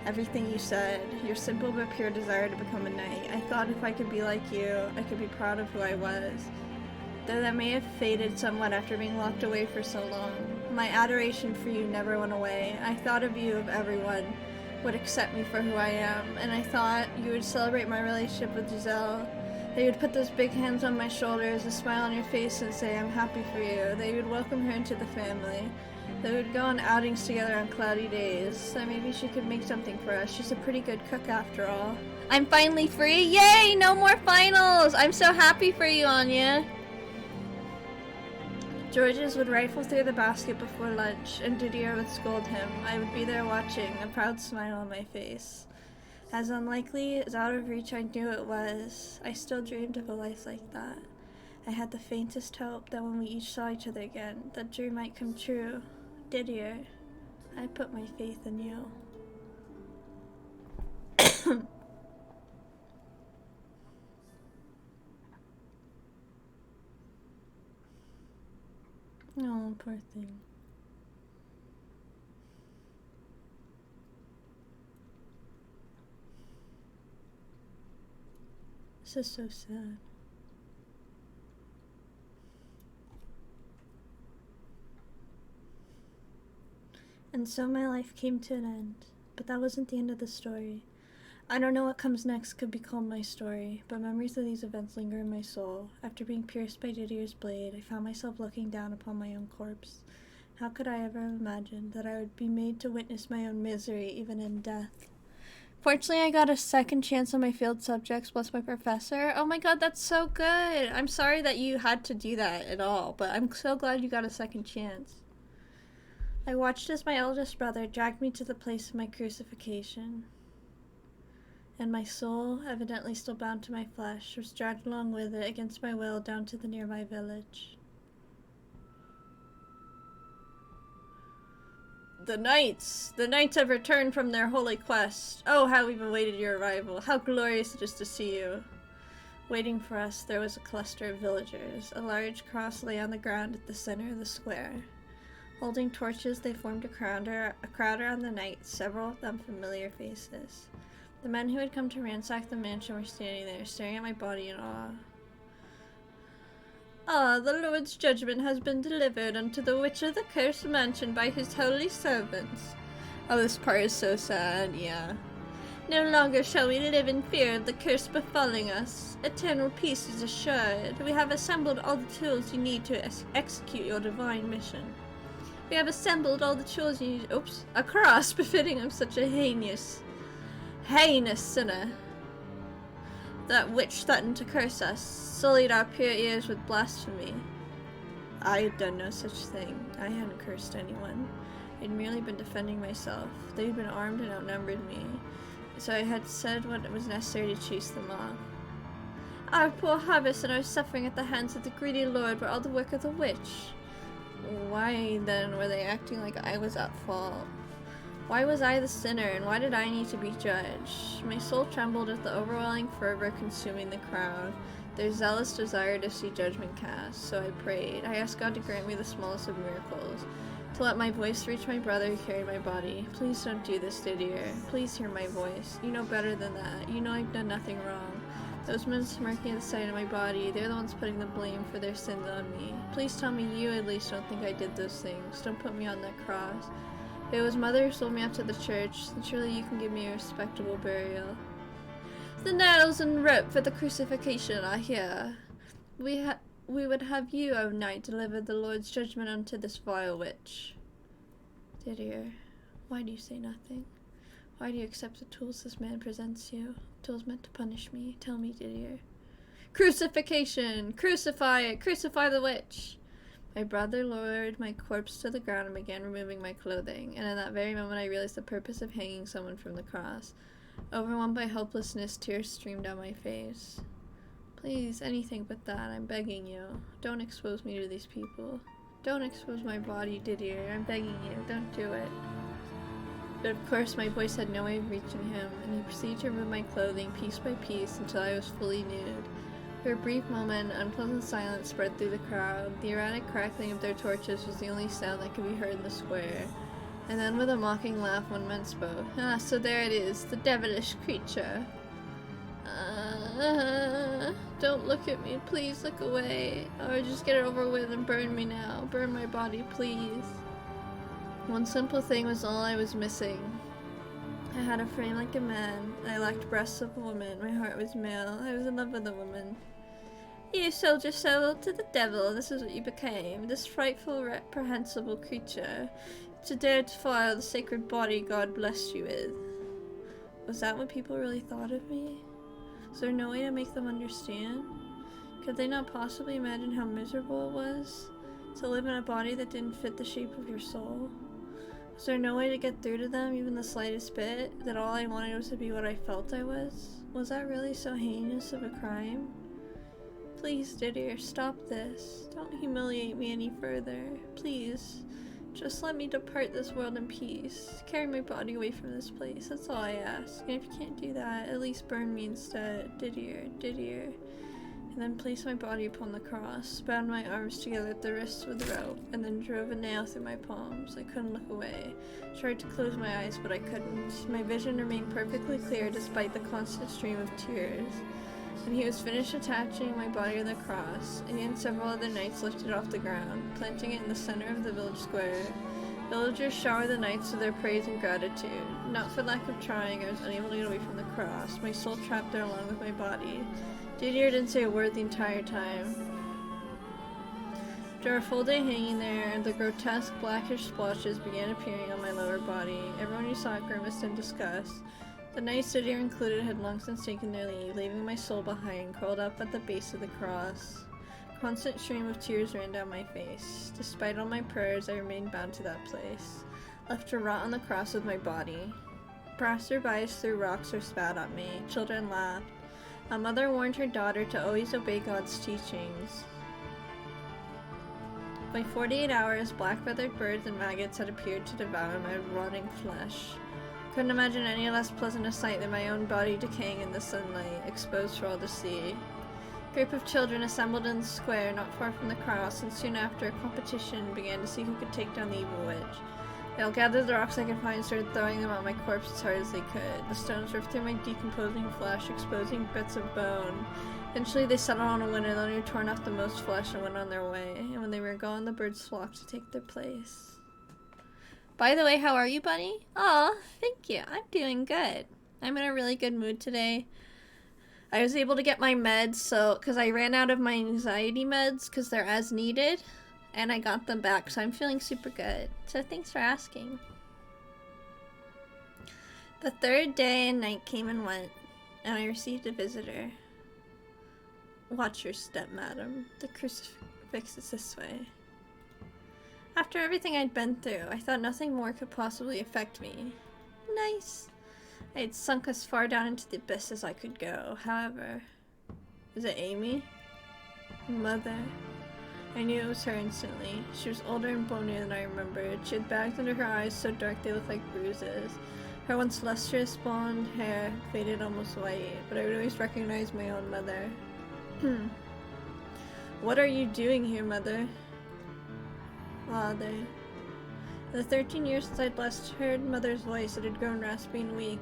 Speaker 1: Everything you said. Your simple but pure desire to become a knight. I thought if I could be like you, I could be proud of who I was. Though that may have faded somewhat after being locked away for so long. My adoration for you never went away. I thought of you, of everyone would accept me for who I am, and I thought you would celebrate my relationship with Giselle, that you would put those big hands on my shoulders, a smile on your face, and say, I'm happy for you, that you would welcome her into the family, that we would go on outings together on cloudy days, that maybe she could make something for us. She's a pretty good cook after all. I'm finally free! Yay! No more finals! I'm so happy for you, Anya! Georges would rifle through the basket before lunch, and Didier would scold him. I would be there watching, a proud smile on my face. As unlikely as out of reach I knew it was, I still dreamed of a life like that. I had the faintest hope that when we each saw each other again, that dream might come true. Didier, I put my faith in you. Oh, poor thing. This is so sad. And so my life came to an end, but that wasn't the end of the story. I don't know what comes next could be called my story, but memories of these events linger in my soul. After being pierced by Didier's blade, I found myself looking down upon my own corpse. How could I ever have imagined that I would be made to witness my own misery, even in death? Fortunately, I got a second chance on my field subjects plus my professor. Oh my god, that's so good! I'm sorry that you had to do that at all, but I'm so glad you got a second chance. I watched as my eldest brother dragged me to the place of my crucifixion, and my soul, evidently still bound to my flesh, was dragged along with it against my will down to the nearby village. The knights have returned from their holy quest. Oh, how we've awaited your arrival. How glorious it is to see you. Waiting for us, there was a cluster of villagers. A large cross lay on the ground at the center of the square. Holding torches, they formed a crowd around the knights, several of them familiar faces. The men who had come to ransack the mansion were standing there, staring at my body in awe. Ah, the Lord's judgment has been delivered unto the witch of the cursed mansion by his holy servants. Oh, this part is so sad, yeah. No longer shall we live in fear of the curse befalling us. Eternal peace is assured. We have assembled all the tools you need to execute your divine mission. We have assembled all the tools you need— oops, a cross befitting of such a heinous sinner. That witch threatened to curse us, sullied our pure ears with blasphemy. I had done no such thing. I hadn't cursed anyone. I'd merely been defending myself. They'd been armed and outnumbered me, so I had said what was necessary to chase them off. Our poor harvest and our suffering at the hands of the greedy Lord were all the work of the witch. Why, then, were they acting like I was at fault? Why was I the sinner, and why did I need to be judged? My soul trembled at the overwhelming fervor consuming the crowd, their zealous desire to see judgment cast, so I prayed. I asked God to grant me the smallest of miracles, to let my voice reach my brother who carried my body. Please don't do this, Didier. Please hear my voice. You know better than that. You know I've done nothing wrong. Those men smirking at the sight of my body, they're the ones putting the blame for their sins on me. Please tell me you at least don't think I did those things. Don't put me on that cross. If it was Mother who sold me out to the church, then surely you can give me a respectable burial. The nails and rope for the crucifixion are here. We would have you, O knight, deliver the Lord's judgment unto this vile witch. Didier, why do you say nothing? Why do you accept the tools this man presents you? Tools meant to punish me. Tell me, Didier. Crucifixion! Crucify it! Crucify the witch! My brother lowered my corpse to the ground and began removing my clothing, and in that very moment I realized the purpose of hanging someone from the cross. Overwhelmed by helplessness, tears streamed down my face. Please, anything but that, I'm begging you. Don't expose me to these people. Don't expose my body, Didier. I'm begging you, don't do it. But of course my voice had no way of reaching him, and he proceeded to remove my clothing piece by piece until I was fully nude. For a brief moment, unpleasant silence spread through the crowd. The erratic crackling of their torches was the only sound that could be heard in the square. And then with a mocking laugh, one man spoke. Ah, so there it is, the devilish creature. Don't look at me, please look away. Or just get it over with and burn me now. Burn my body, please. One simple thing was all I was missing. I had a frame like a man. I lacked breasts of a woman. My heart was male. I was in love with a woman. You sold your soul to the devil. This is what you became. This frightful, reprehensible creature. To dare defile the sacred body God blessed you with. Was that what people really thought of me? Was there no way to make them understand? Could they not possibly imagine how miserable it was to live in a body that didn't fit the shape of your soul?
Speaker 2: Was there no way to get through to them, even the slightest bit? That all I wanted was to be what I felt I was? Was that really so heinous of a crime? Please, Didier, stop this. Don't humiliate me any further. Please. Just let me depart this world in peace. Carry my body away from this place. That's all I ask. And if you can't do that, at least burn me instead. Didier, Didier. And then placed my body upon the cross, bound my arms together at the wrists with rope, and then drove a nail through my palms. I couldn't look away. Tried to close my eyes, but I couldn't. My vision remained perfectly clear despite the constant stream of tears. When he was finished attaching my body to the cross, he and several other knights lifted it off the ground, planting it in the center of the village square. Villagers showered the knights with their praise and gratitude. Not for lack of trying, I was unable to get away from the cross, my soul trapped there along with my body. Didier didn't say a word the entire time. After a full day hanging there, the grotesque blackish splotches began appearing on my lower body. Everyone who saw it grimaced in disgust. The knights, Didier included, had long since taken their leave, leaving my soul behind, curled up at the base of the cross. A constant stream of tears ran down my face. Despite all my prayers, I remained bound to that place, left to rot on the cross with my body. Passersby threw rocks or spat at me. Children laughed. A mother warned her daughter to always obey God's teachings. By 48 hours, black-feathered birds and maggots had appeared to devour my rotting flesh. Couldn't imagine any less pleasant a sight than my own body decaying in the sunlight, exposed for all to see. A group of children assembled in the square not far from the cross, and soon after a competition began to see who could take down the evil witch. They all gathered the rocks I could find and started throwing them at my corpse as hard as they could. The stones ripped through my decomposing flesh, exposing bits of bone. Eventually they settled on a winner, then who torn off the most flesh and went on their way. And when they were gone, the birds flocked to take their place. By the way, how are you, Bunny? Aw, thank you. I'm doing good. I'm in a really good mood today. I was able to get my meds, because I ran out of my anxiety meds, because they're as needed. And I got them back, so I'm feeling super good. So thanks for asking. The third day and night came and went, and I received a visitor. Watch your step, madam. The crucifix is this way. After everything I'd been through, I thought nothing more could possibly affect me. Nice. I had sunk as far down into the abyss as I could go. However, is it Amy? Mother. I knew it was her instantly. She was older and bonier than I remembered. She had bags under her eyes so dark they looked like bruises. Her once lustrous blonde hair faded almost white, but I would always recognize my own mother. What are you doing here, Mother? Father. In the 13 years since I'd last heard Mother's voice, it had grown raspy and weak,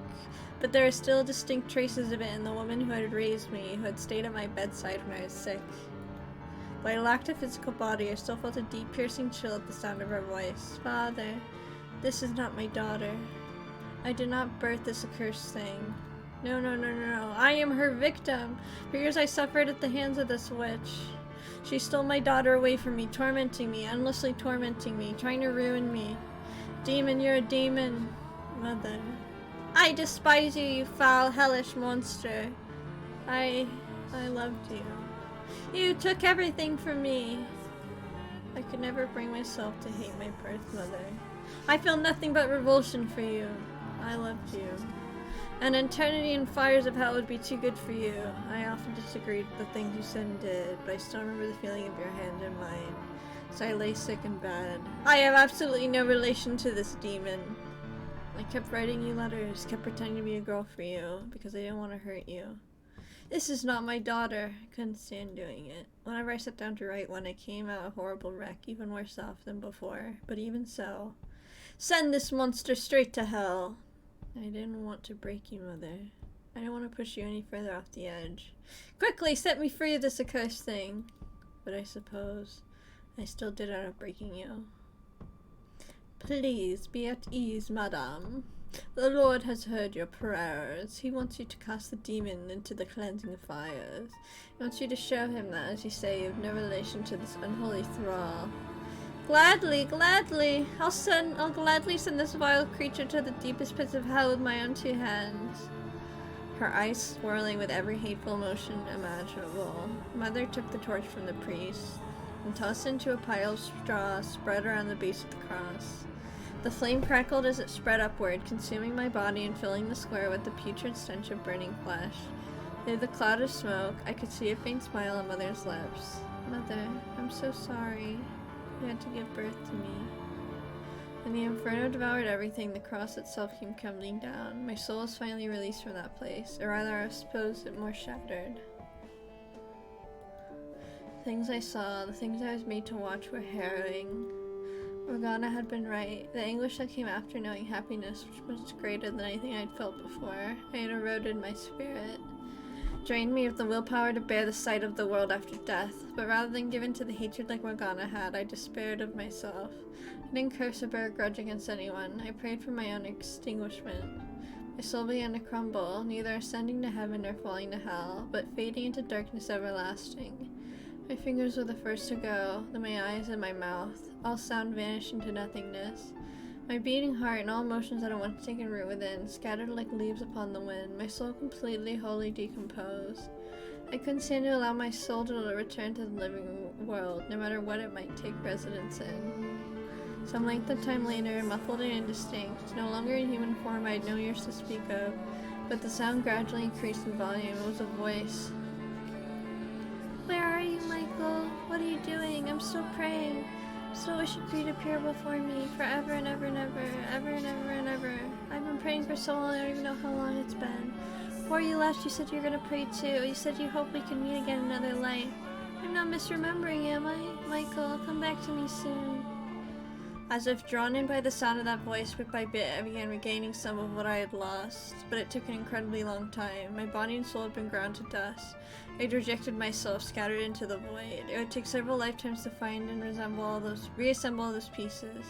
Speaker 2: but there are still distinct traces of it in the woman who had raised me, who had stayed at my bedside when I was sick. Though I lacked a physical body, I still felt a deep, piercing chill at the sound of her voice. Father, this is not my daughter. I did not birth this accursed thing. No, no, no, no, no. I am her victim. For years I suffered at the hands of this witch. She stole my daughter away from me, tormenting me, endlessly tormenting me, trying to ruin me. Demon, you're a demon. Mother. I despise you, you foul, hellish monster. I loved you. You took everything from me. I could never bring myself to hate my birth mother. I feel nothing but revulsion for you. I loved you. An eternity in fires of hell would be too good for you. I often disagreed with the things you said and did, but I still remember the feeling of your hand in mine. So I lay sick and bad. I have absolutely no relation to this demon. I kept writing you letters, kept pretending to be a girl for you, because I didn't want to hurt you. This is not my daughter. I couldn't stand doing it. Whenever I sat down to write one, it came out a horrible wreck, even worse off than before. But even so, send this monster straight to hell. I didn't want to break you, Mother. I didn't want to push you any further off the edge. Quickly, set me free of this accursed thing. But I suppose I still did end up breaking you. Please be at ease, Madame. The Lord has heard your prayers. He wants you to cast the demon into the cleansing fires. He wants you to show him that, as you say, you have no relation to this unholy thrall. Gladly, gladly. I'll gladly send this vile creature to the deepest pits of hell with my own two hands. Her eyes swirling with every hateful emotion imaginable, Mother took the torch from the priest and tossed it into a pile of straw spread around the base of the cross.
Speaker 1: The flame crackled as it spread upward, consuming my body and filling the square with the putrid stench of burning flesh. Through the cloud of smoke, I could see a faint smile on Mother's lips. Mother, I'm so sorry. You had to give birth to me. When the inferno devoured everything, the cross itself came crumbling down. My soul was finally released from that place, or rather I suppose it more shattered. The things I saw, the things I was made to watch were harrowing. Morgana had been right. The anguish that came after knowing happiness was much greater than anything I'd felt before. I had eroded my spirit, drained me of the willpower to bear the sight of the world after death, but rather than give in to the hatred like Morgana had, I despaired of myself. I didn't curse or bear a grudge against anyone. I prayed for my own extinguishment. My soul began to crumble, neither ascending to heaven nor falling to hell, but fading into darkness everlasting. My fingers were the first to go, then my eyes and my mouth. All sound vanished into nothingness. My beating heart and all emotions that had once taken root within scattered like leaves upon the wind, my soul completely, wholly decomposed. I couldn't stand to allow my soul to return to the living world, no matter what it might take residence in. Some length of time later, muffled and indistinct, no longer in human form, I had no ears to speak of, but the sound gradually increased in volume. It was a voice. Where are you, Michael? What are you doing? I'm still praying. I'm still wishing for you to appear before me forever and ever and ever, ever and ever and ever. I've been praying for so long, I don't even know how long it's been. Before you left, you said you were going to pray too. You said you hope we can meet again in another life. I'm not misremembering, am I? Michael, come back to me soon. As if drawn in by the sound of that voice, bit by bit, I began regaining some of what I had lost. But it took an incredibly long time. My body and soul had been ground to dust. I had rejected myself, scattered into the void. It would take several lifetimes to find and reassemble all those pieces.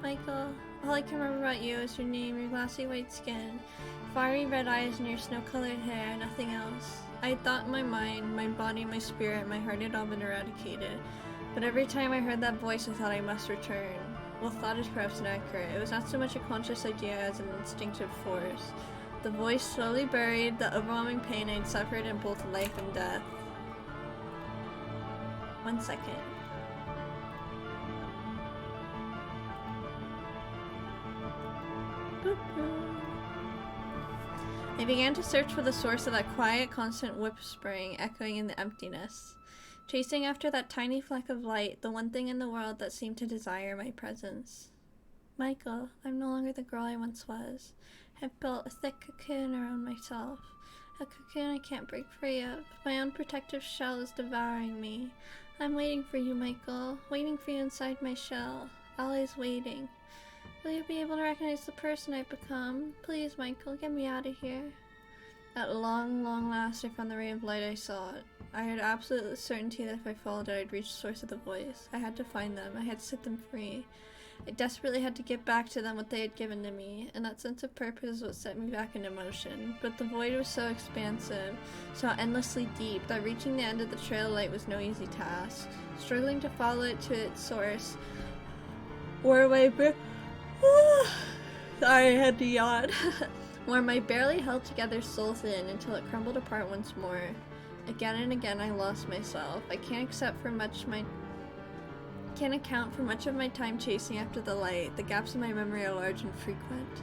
Speaker 1: Michael, all I can remember about you is your name, your glassy white skin, fiery red eyes, and your snow-colored hair, nothing else. I had thought in my mind, my body, my spirit, my heart had all been eradicated. But every time I heard that voice, I thought I must return. Well, thought is perhaps inaccurate. It was not so much a conscious idea as an instinctive force. The voice slowly buried the overwhelming pain I'd suffered in both life and death. 1 second. I began to search for the source of that quiet, constant whispering echoing in the emptiness. Chasing after that tiny fleck of light, the one thing in the world that seemed to desire my presence. Michael, I'm no longer the girl I once was. I've built a thick cocoon around myself. A cocoon I can't break free of. My own protective shell is devouring me. I'm waiting for you, Michael. Waiting for you inside my shell. Always waiting. Will you be able to recognize the person I've become? Please, Michael, get me out of here. At long, long last, I found the ray of light I sought. I had absolute certainty that if I followed it, I'd reach the source of the voice. I had to find them. I had to set them free. I desperately had to give back to them what they had given to me, and that sense of purpose is what set me back into motion. But the void was so expansive, so endlessly deep, that reaching the end of the trail of light was no easy task. Struggling to follow it to its source, where my sorry, I had to yawn. Where my barely held together soul thin until it crumbled apart once more. Again and again I lost myself. I can't account for much of my time chasing after the light. The gaps in my memory are large and frequent.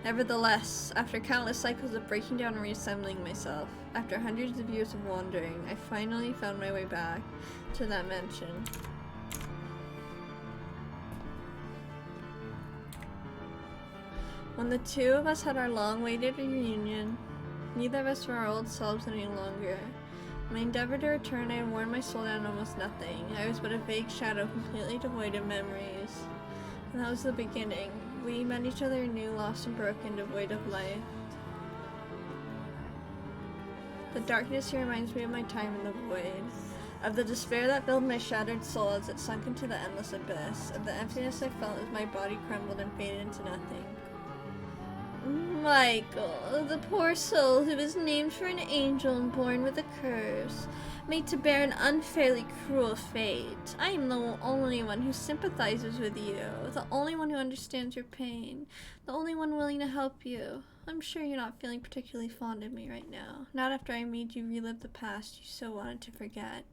Speaker 1: Nevertheless, after countless cycles of breaking down and reassembling myself, after hundreds of years of wandering, I finally found my way back to that mansion. When the two of us had our long-awaited reunion, neither of us were our old selves any longer. In my endeavor to return, I had worn my soul down almost nothing. I was but a vague shadow, completely devoid of memories. And that was the beginning. We met each other anew, lost and broken, devoid of life. The darkness here reminds me of my time in the void, of the despair that filled my shattered soul as it sunk into the endless abyss, of the emptiness I felt as my body crumbled and faded into nothing. Michael, the poor soul who was named for an angel and born with a curse, made to bear an unfairly cruel fate. I am the only one who sympathizes with you, the only one who understands your pain, the only one willing to help you. I'm sure you're not feeling particularly fond of me right now, not after I made you relive the past you so wanted to forget,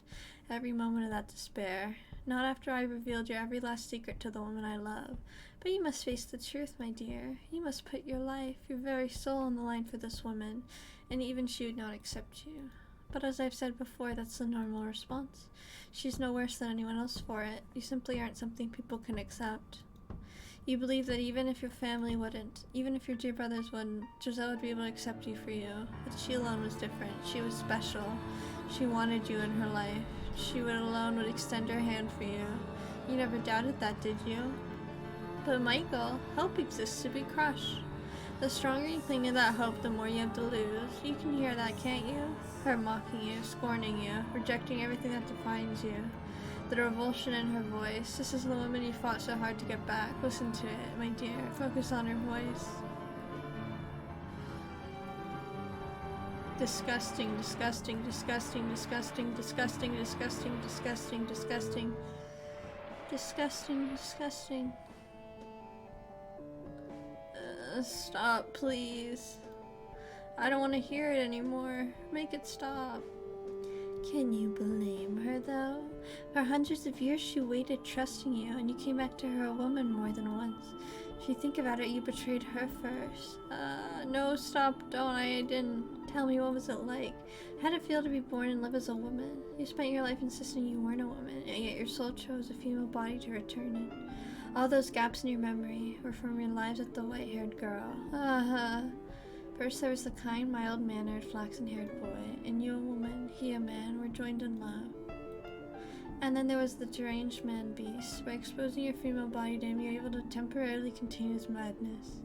Speaker 1: every moment of that despair, not after I revealed your every last secret to the woman I love. But you must face the truth, my dear. You must put your life, your very soul on the line for this woman, and even she would not accept you. But as I've said before, that's the normal response. She's no worse than anyone else for it. You simply aren't something people can accept. You believe that even if your family wouldn't, even if your dear brothers wouldn't, Giselle would be able to accept you for you. But she alone was different. She was special. She wanted you in her life. She would extend her hand for you. You never doubted that, did you? But Michael, hope exists to be crushed. The stronger you cling to that hope, the more you have to lose. You can hear that, can't you? Her mocking you, scorning you, rejecting everything that defines you. The revulsion in her voice. This is the woman you fought so hard to get back. Listen to it, my dear. Focus on her voice. Disgusting, disgusting, disgusting, disgusting, disgusting, disgusting, disgusting, disgusting. Disgusting, disgusting. Stop, please. I don't want to hear it anymore. Make it stop. Can you blame her, though? For hundreds of years she waited, trusting you, and you came back to her a woman more than once. If you think about it, you betrayed her first. No, stop, don't. I didn't. Tell me, what was it like? How did it feel to be born and live as a woman? You spent your life insisting you weren't a woman, and yet your soul chose a female body to return in. All those gaps in your memory were from your lives with the white-haired girl. First there was the kind, mild-mannered, flaxen-haired boy, and you a woman, he a man, were joined in love. And then there was the deranged man-beast. By exposing your female body to him, you were able to temporarily contain his madness.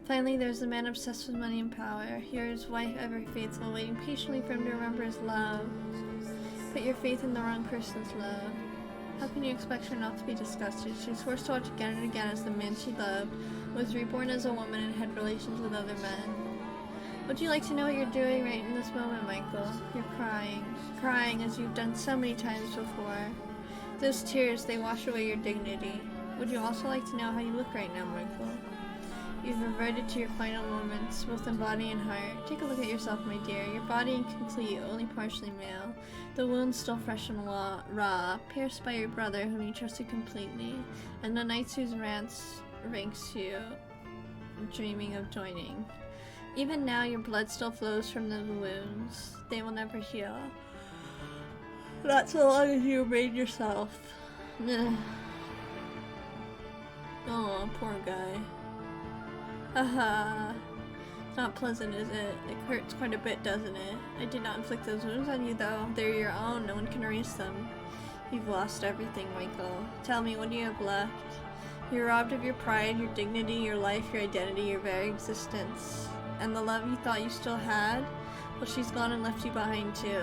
Speaker 1: Finally, there's the man obsessed with money and power. You're his wife, ever faithful, waiting patiently for him to remember his love. Put your faith in the wrong person's love. How can you expect her not to be disgusted? She was forced to watch again and again as the man she loved was reborn as a woman and had relations with other men. Would you like to know what you're doing right in this moment, Michael? You're crying. Crying as you've done so many times before. Those tears, they wash away your dignity. Would you also like to know how you look right now, Michael? You've reverted to your final moments, both in body and heart. Take a look at yourself, my dear. Your body incomplete, only partially male. The wounds still fresh and raw, pierced by your brother whom you trusted completely, and the knights whose ranks you dreaming of joining. Even now, your blood still flows from the wounds. They will never heal. Not so long as you remain yourself. Oh, poor guy. It's not pleasant, is it? It hurts quite a bit, doesn't it? I did not inflict those wounds on you, though. They're your own. No one can erase them. You've lost everything, Michael. Tell me, what do you have left? You're robbed of your pride, your dignity, your life, your identity, your very existence. And the love you thought you still had? Well, she's gone and left you behind, too.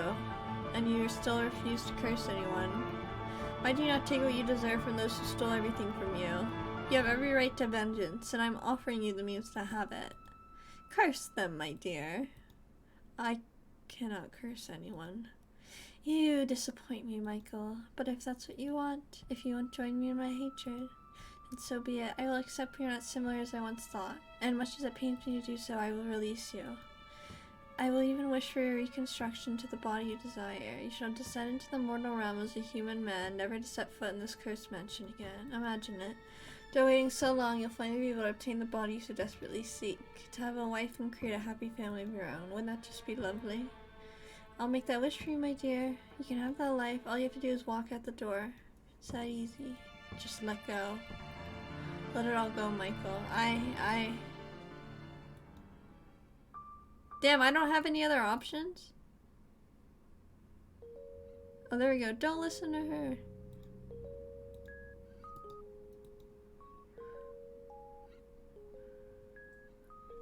Speaker 1: And you still refuse to curse anyone. Why do you not take what you deserve from those who stole everything from you? You have every right to vengeance, and I'm offering you the means to have it. Curse them, my dear. I cannot curse anyone. You disappoint me, Michael, but if that's what you want, if you won't join me in my hatred, then so be it. I will accept you're not similar as I once thought, and much as it pains me to do so, I will release you. I will even wish for your reconstruction to the body you desire. You shall descend into the mortal realm as a human man, never to set foot in this cursed mansion again. Imagine it. Though waiting so long, you'll finally be able to obtain the body you so desperately seek. To have a wife and create a happy family of your own. Wouldn't that just be lovely? I'll make that wish for you, my dear. You can have that life. All you have to do is walk out the door. It's that easy. Just let go. Let it all go, Michael. Damn, I don't have any other options? Oh, there we go. Don't listen to her.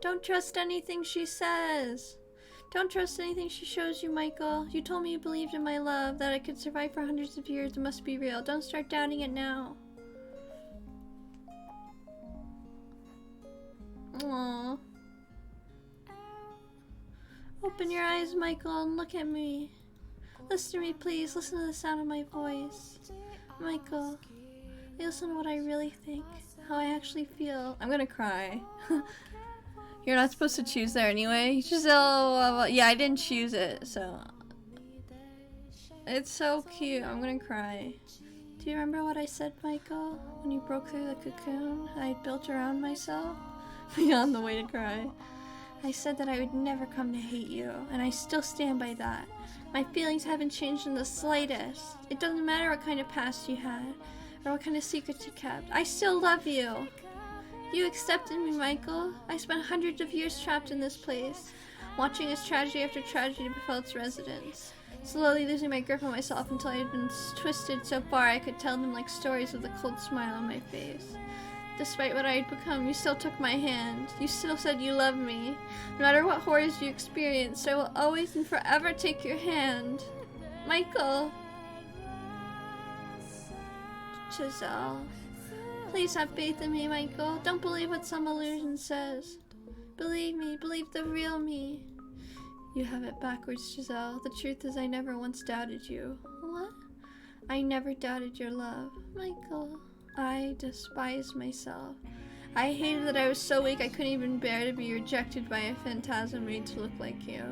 Speaker 1: Don't trust anything she says. Don't trust anything she shows you, Michael. You told me you believed in my love, that I could survive for hundreds of years. It must be real. Don't start doubting it now. Aww. Open your eyes, Michael, and look at me. Listen to me, please. Listen to the sound of my voice. Michael, listen to what I really think. How I actually feel. I'm gonna cry. You're not supposed to choose there anyway. Giselle, yeah, I didn't choose it, so. It's so cute. I'm gonna cry. Do you remember what I said, Michael, when you broke through the cocoon I had built around myself? Beyond the way to cry. I said that I would never come to hate you, and I still stand by that. My feelings haven't changed in the slightest. It doesn't matter what kind of past you had, or what kind of secrets you kept. I still love you. You accepted me, Michael. I spent hundreds of years trapped in this place, watching as tragedy after tragedy befell its residents. Slowly losing my grip on myself until I had been twisted so far I could tell them like stories with a cold smile on my face. Despite what I had become, you still took my hand. You still said you loved me. No matter what horrors you experienced, I will always and forever take your hand. Michael. Giselle. Please have faith in me, Michael. Don't believe what some illusion says. Believe me. Believe the real me. You have it backwards, Giselle. The truth is I never once doubted you. What? I never doubted your love. Michael. I despised myself. I hated that I was so weak I couldn't even bear to be rejected by a phantasm made to look like you.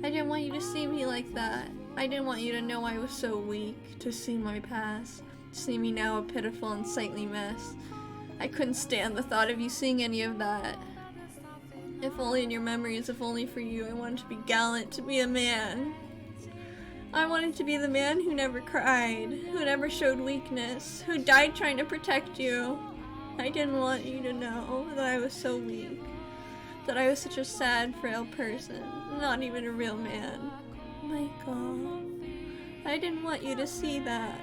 Speaker 1: I didn't want you to see me like that. I didn't want you to know I was so weak, to see my past, to see me now a pitiful and sightly mess. I couldn't stand the thought of you seeing any of that. If only in your memories, if only for you, I wanted to be gallant, to be a man. I wanted to be the man who never cried, who never showed weakness, who died trying to protect you. I didn't want you to know that I was so weak, that I was such a sad, frail person, not even a real man. Michael, I didn't want you to see that.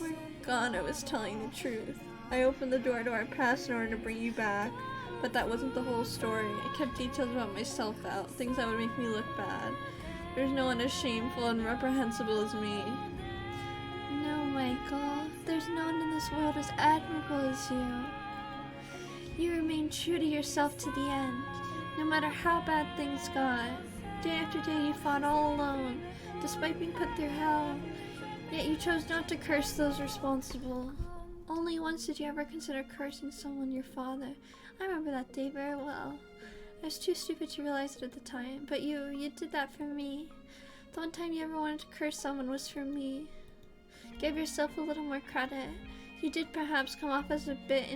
Speaker 1: Morgana was telling the truth. I opened the door to our past in order to bring you back, but that wasn't the whole story. I kept details about myself out, things that would make me look bad. There's no one as shameful and reprehensible as me. No, Michael. There's no one in this world as admirable as you. You remained true to yourself to the end, no matter how bad things got. Day after day you fought all alone, despite being put through hell. Yet you chose not to curse those responsible. Only once did you ever consider cursing someone, your father. I remember that day very well. I was too stupid to realize it at the time, but you did that for me. The one time you ever wanted to curse someone was for me. Give yourself a little more credit. You did perhaps come off as a bit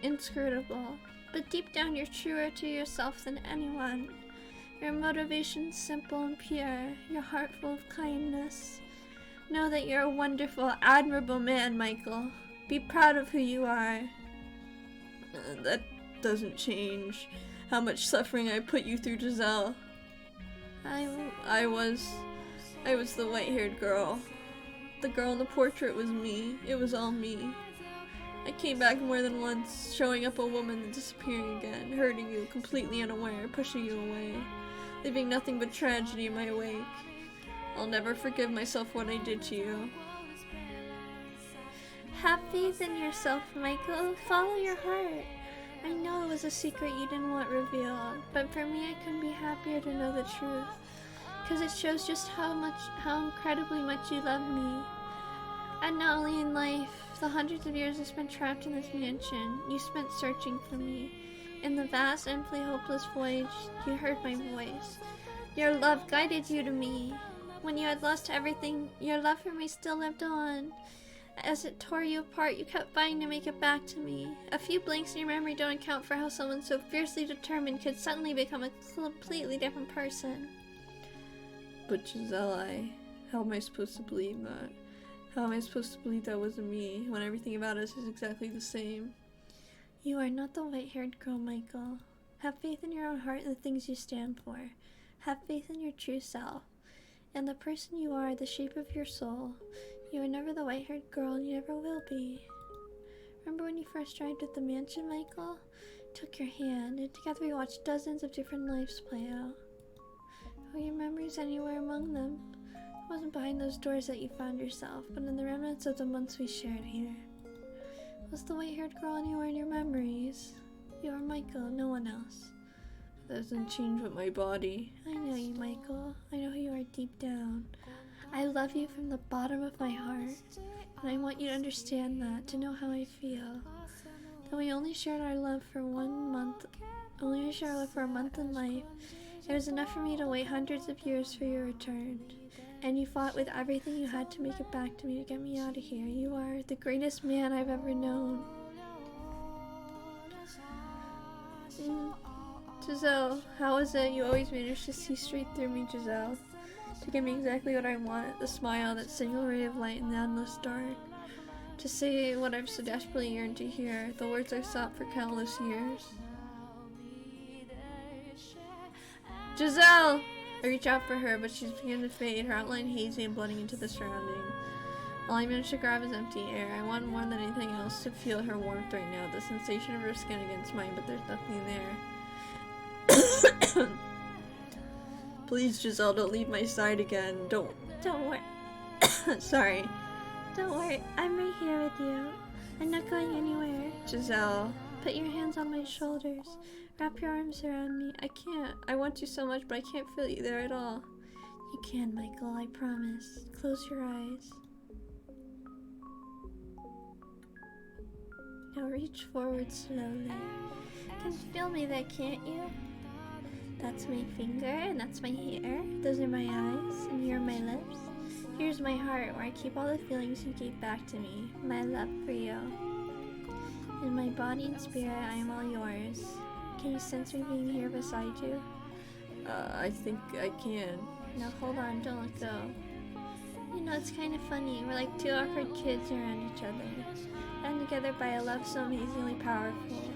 Speaker 1: inscrutable, but deep down you're truer to yourself than anyone. Your motivation's simple and pure, your heart full of kindness. Know that you're a wonderful, admirable man, Michael. Be proud of who you are. That doesn't change how much suffering I put you through, Giselle. I was the white-haired girl. The girl in the portrait was me. It was all me. I came back more than once, showing up a woman and disappearing again, hurting you, completely unaware, pushing you away, leaving nothing but tragedy in my wake. I'll never forgive myself what I did to you. Have faith in yourself, Michael. Follow your heart. I know it was a secret you didn't want revealed, but for me I couldn't be happier to know the truth, because it shows just how incredibly much you love me. And not only in life, the hundreds of years I spent trapped in this mansion, you spent searching for me. In the vast, empty, hopeless voyage, you heard my voice. Your love guided you to me. When you had lost everything, your love for me still lived on. As it tore you apart, you kept fighting to make it back to me. A few blanks in your memory don't account for how someone so fiercely determined could suddenly become a completely different person. But Giselle, how am I supposed to believe that? How am I supposed to believe that wasn't me, when everything about us is exactly the same? You are not the white-haired girl, Michael. Have faith in your own heart and the things you stand for. Have faith in your true self. And the person you are, the shape of your soul. You were never the white-haired girl, and you never will be. Remember when you first arrived at the mansion, Michael? I took your hand, and together we watched dozens of different lives play out. Are your memories anywhere among them? It wasn't behind those doors that you found yourself, but in the remnants of the months we shared here. Was the white-haired girl anywhere in your memories? You are Michael, no one else. That doesn't change with my body. I know you, Michael. I know who you are deep down. I love you from the bottom of my heart, and I want you to understand that, to know how I feel. That we only shared our love for 1 month, only shared our love for a month in life. It was enough for me to wait hundreds of years for your return. And you fought with everything you had to make it back to me to get me out of here. You are the greatest man I've ever known. Giselle, how is it you always manage to see straight through me, Giselle? To give me exactly what I want, the smile, that single ray of light in the endless dark. To say what I've so desperately yearned to hear, the words I've sought for countless years. Giselle! I reach out for her, but she's beginning to fade, her outline hazy and blending into the surrounding. All I manage to grab is empty air. I want more than anything else to feel her warmth right now, the sensation of her skin against mine, but there's nothing there. Please, Giselle, don't leave my side again. Don't worry. Sorry.
Speaker 2: Don't worry, I'm right here with you. I'm not going anywhere.
Speaker 1: Giselle.
Speaker 2: Put your hands on my shoulders. Wrap your arms around me.
Speaker 1: I can't. I want you so much, but I can't feel you there at all.
Speaker 2: You can, Michael, I promise. Close your eyes. Now reach forward slowly. You can feel me there, can't you? That's my finger, and that's my hair. Those are my eyes, and here are my lips. Here's my heart, where I keep all the feelings you gave back to me. My love for you. In my body and spirit, I am all yours. Can you sense me being here beside you?
Speaker 1: I think I can.
Speaker 2: Now hold on, don't let go. You know, it's kind of funny. We're like two awkward kids around each other, bound together by a love so amazingly powerful.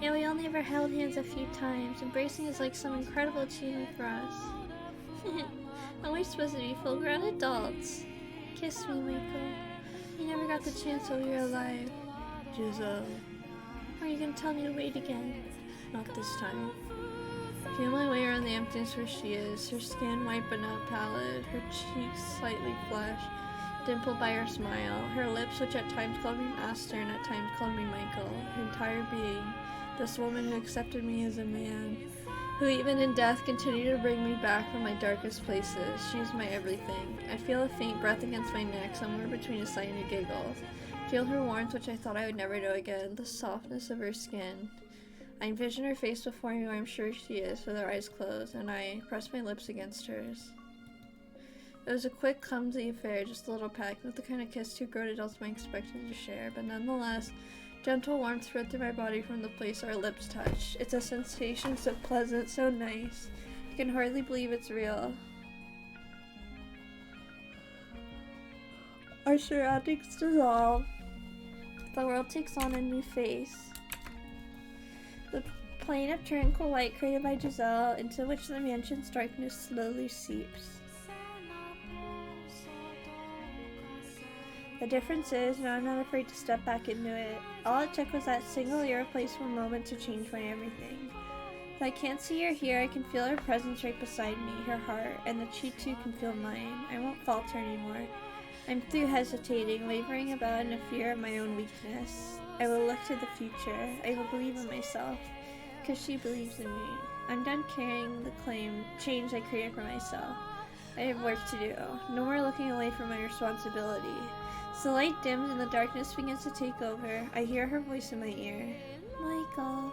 Speaker 2: Yeah, we only ever held hands a few times. Embracing is like some incredible achievement for us. And we're supposed to be full-grown adults. Kiss me, Michael. You never got the chance while we were alive.
Speaker 1: Giselle.
Speaker 2: Are you gonna tell me to wait again?
Speaker 1: Not this time. Feel my way around the emptiness where she is, her skin white but not pallid, her cheeks slightly flushed, dimpled by her smile, her lips which at times called me master and at times called me Michael, her entire being, this woman who accepted me as a man, who even in death continued to bring me back from my darkest places. She's my everything. I feel a faint breath against my neck, somewhere between a sigh and a giggle. Feel her warmth, which I thought I would never know again, the softness of her skin. I envision her face before me where I'm sure she is, with her eyes closed, and I press my lips against hers. It was a quick, clumsy affair, just a little peck, not the kind of kiss two grown adults might expect to share, but nonetheless, gentle warmth spread through my body from the place our lips touched. It's a sensation so pleasant, so nice. I can hardly believe it's real. Our surroundings dissolve. The world takes on a new face. The plane of tranquil light created by Giselle, into which the mansion's darkness slowly seeps. The difference is, now I'm not afraid to step back into it. All it took was that single irreplaceable moment to change my everything. If I can't see her here, I can feel her presence right beside me, her heart, and that she too can feel mine. I won't falter anymore. I'm through hesitating, wavering about in a fear of my own weakness. I will look to the future. I will believe in myself, because she believes in me. I'm done carrying the change I created for myself. I have work to do. No more looking away from my responsibility. As the light dims and the darkness begins to take over, I hear her voice in my ear. Michael,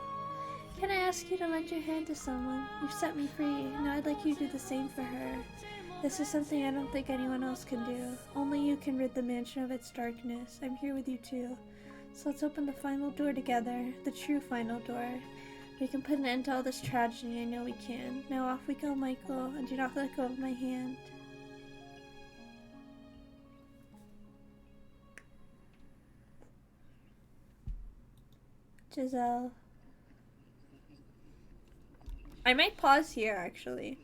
Speaker 1: can I ask you to lend your hand to someone? You've set me free. Now I'd like you to do the same for her. This is something I don't think anyone else can do. Only you can rid the mansion of its darkness. I'm here with you too. So let's open the final door together. The true final door. We can put an end to all this tragedy. I know we can. Now off we go, Michael, and do not let go of my hand. Giselle. I might pause here, actually.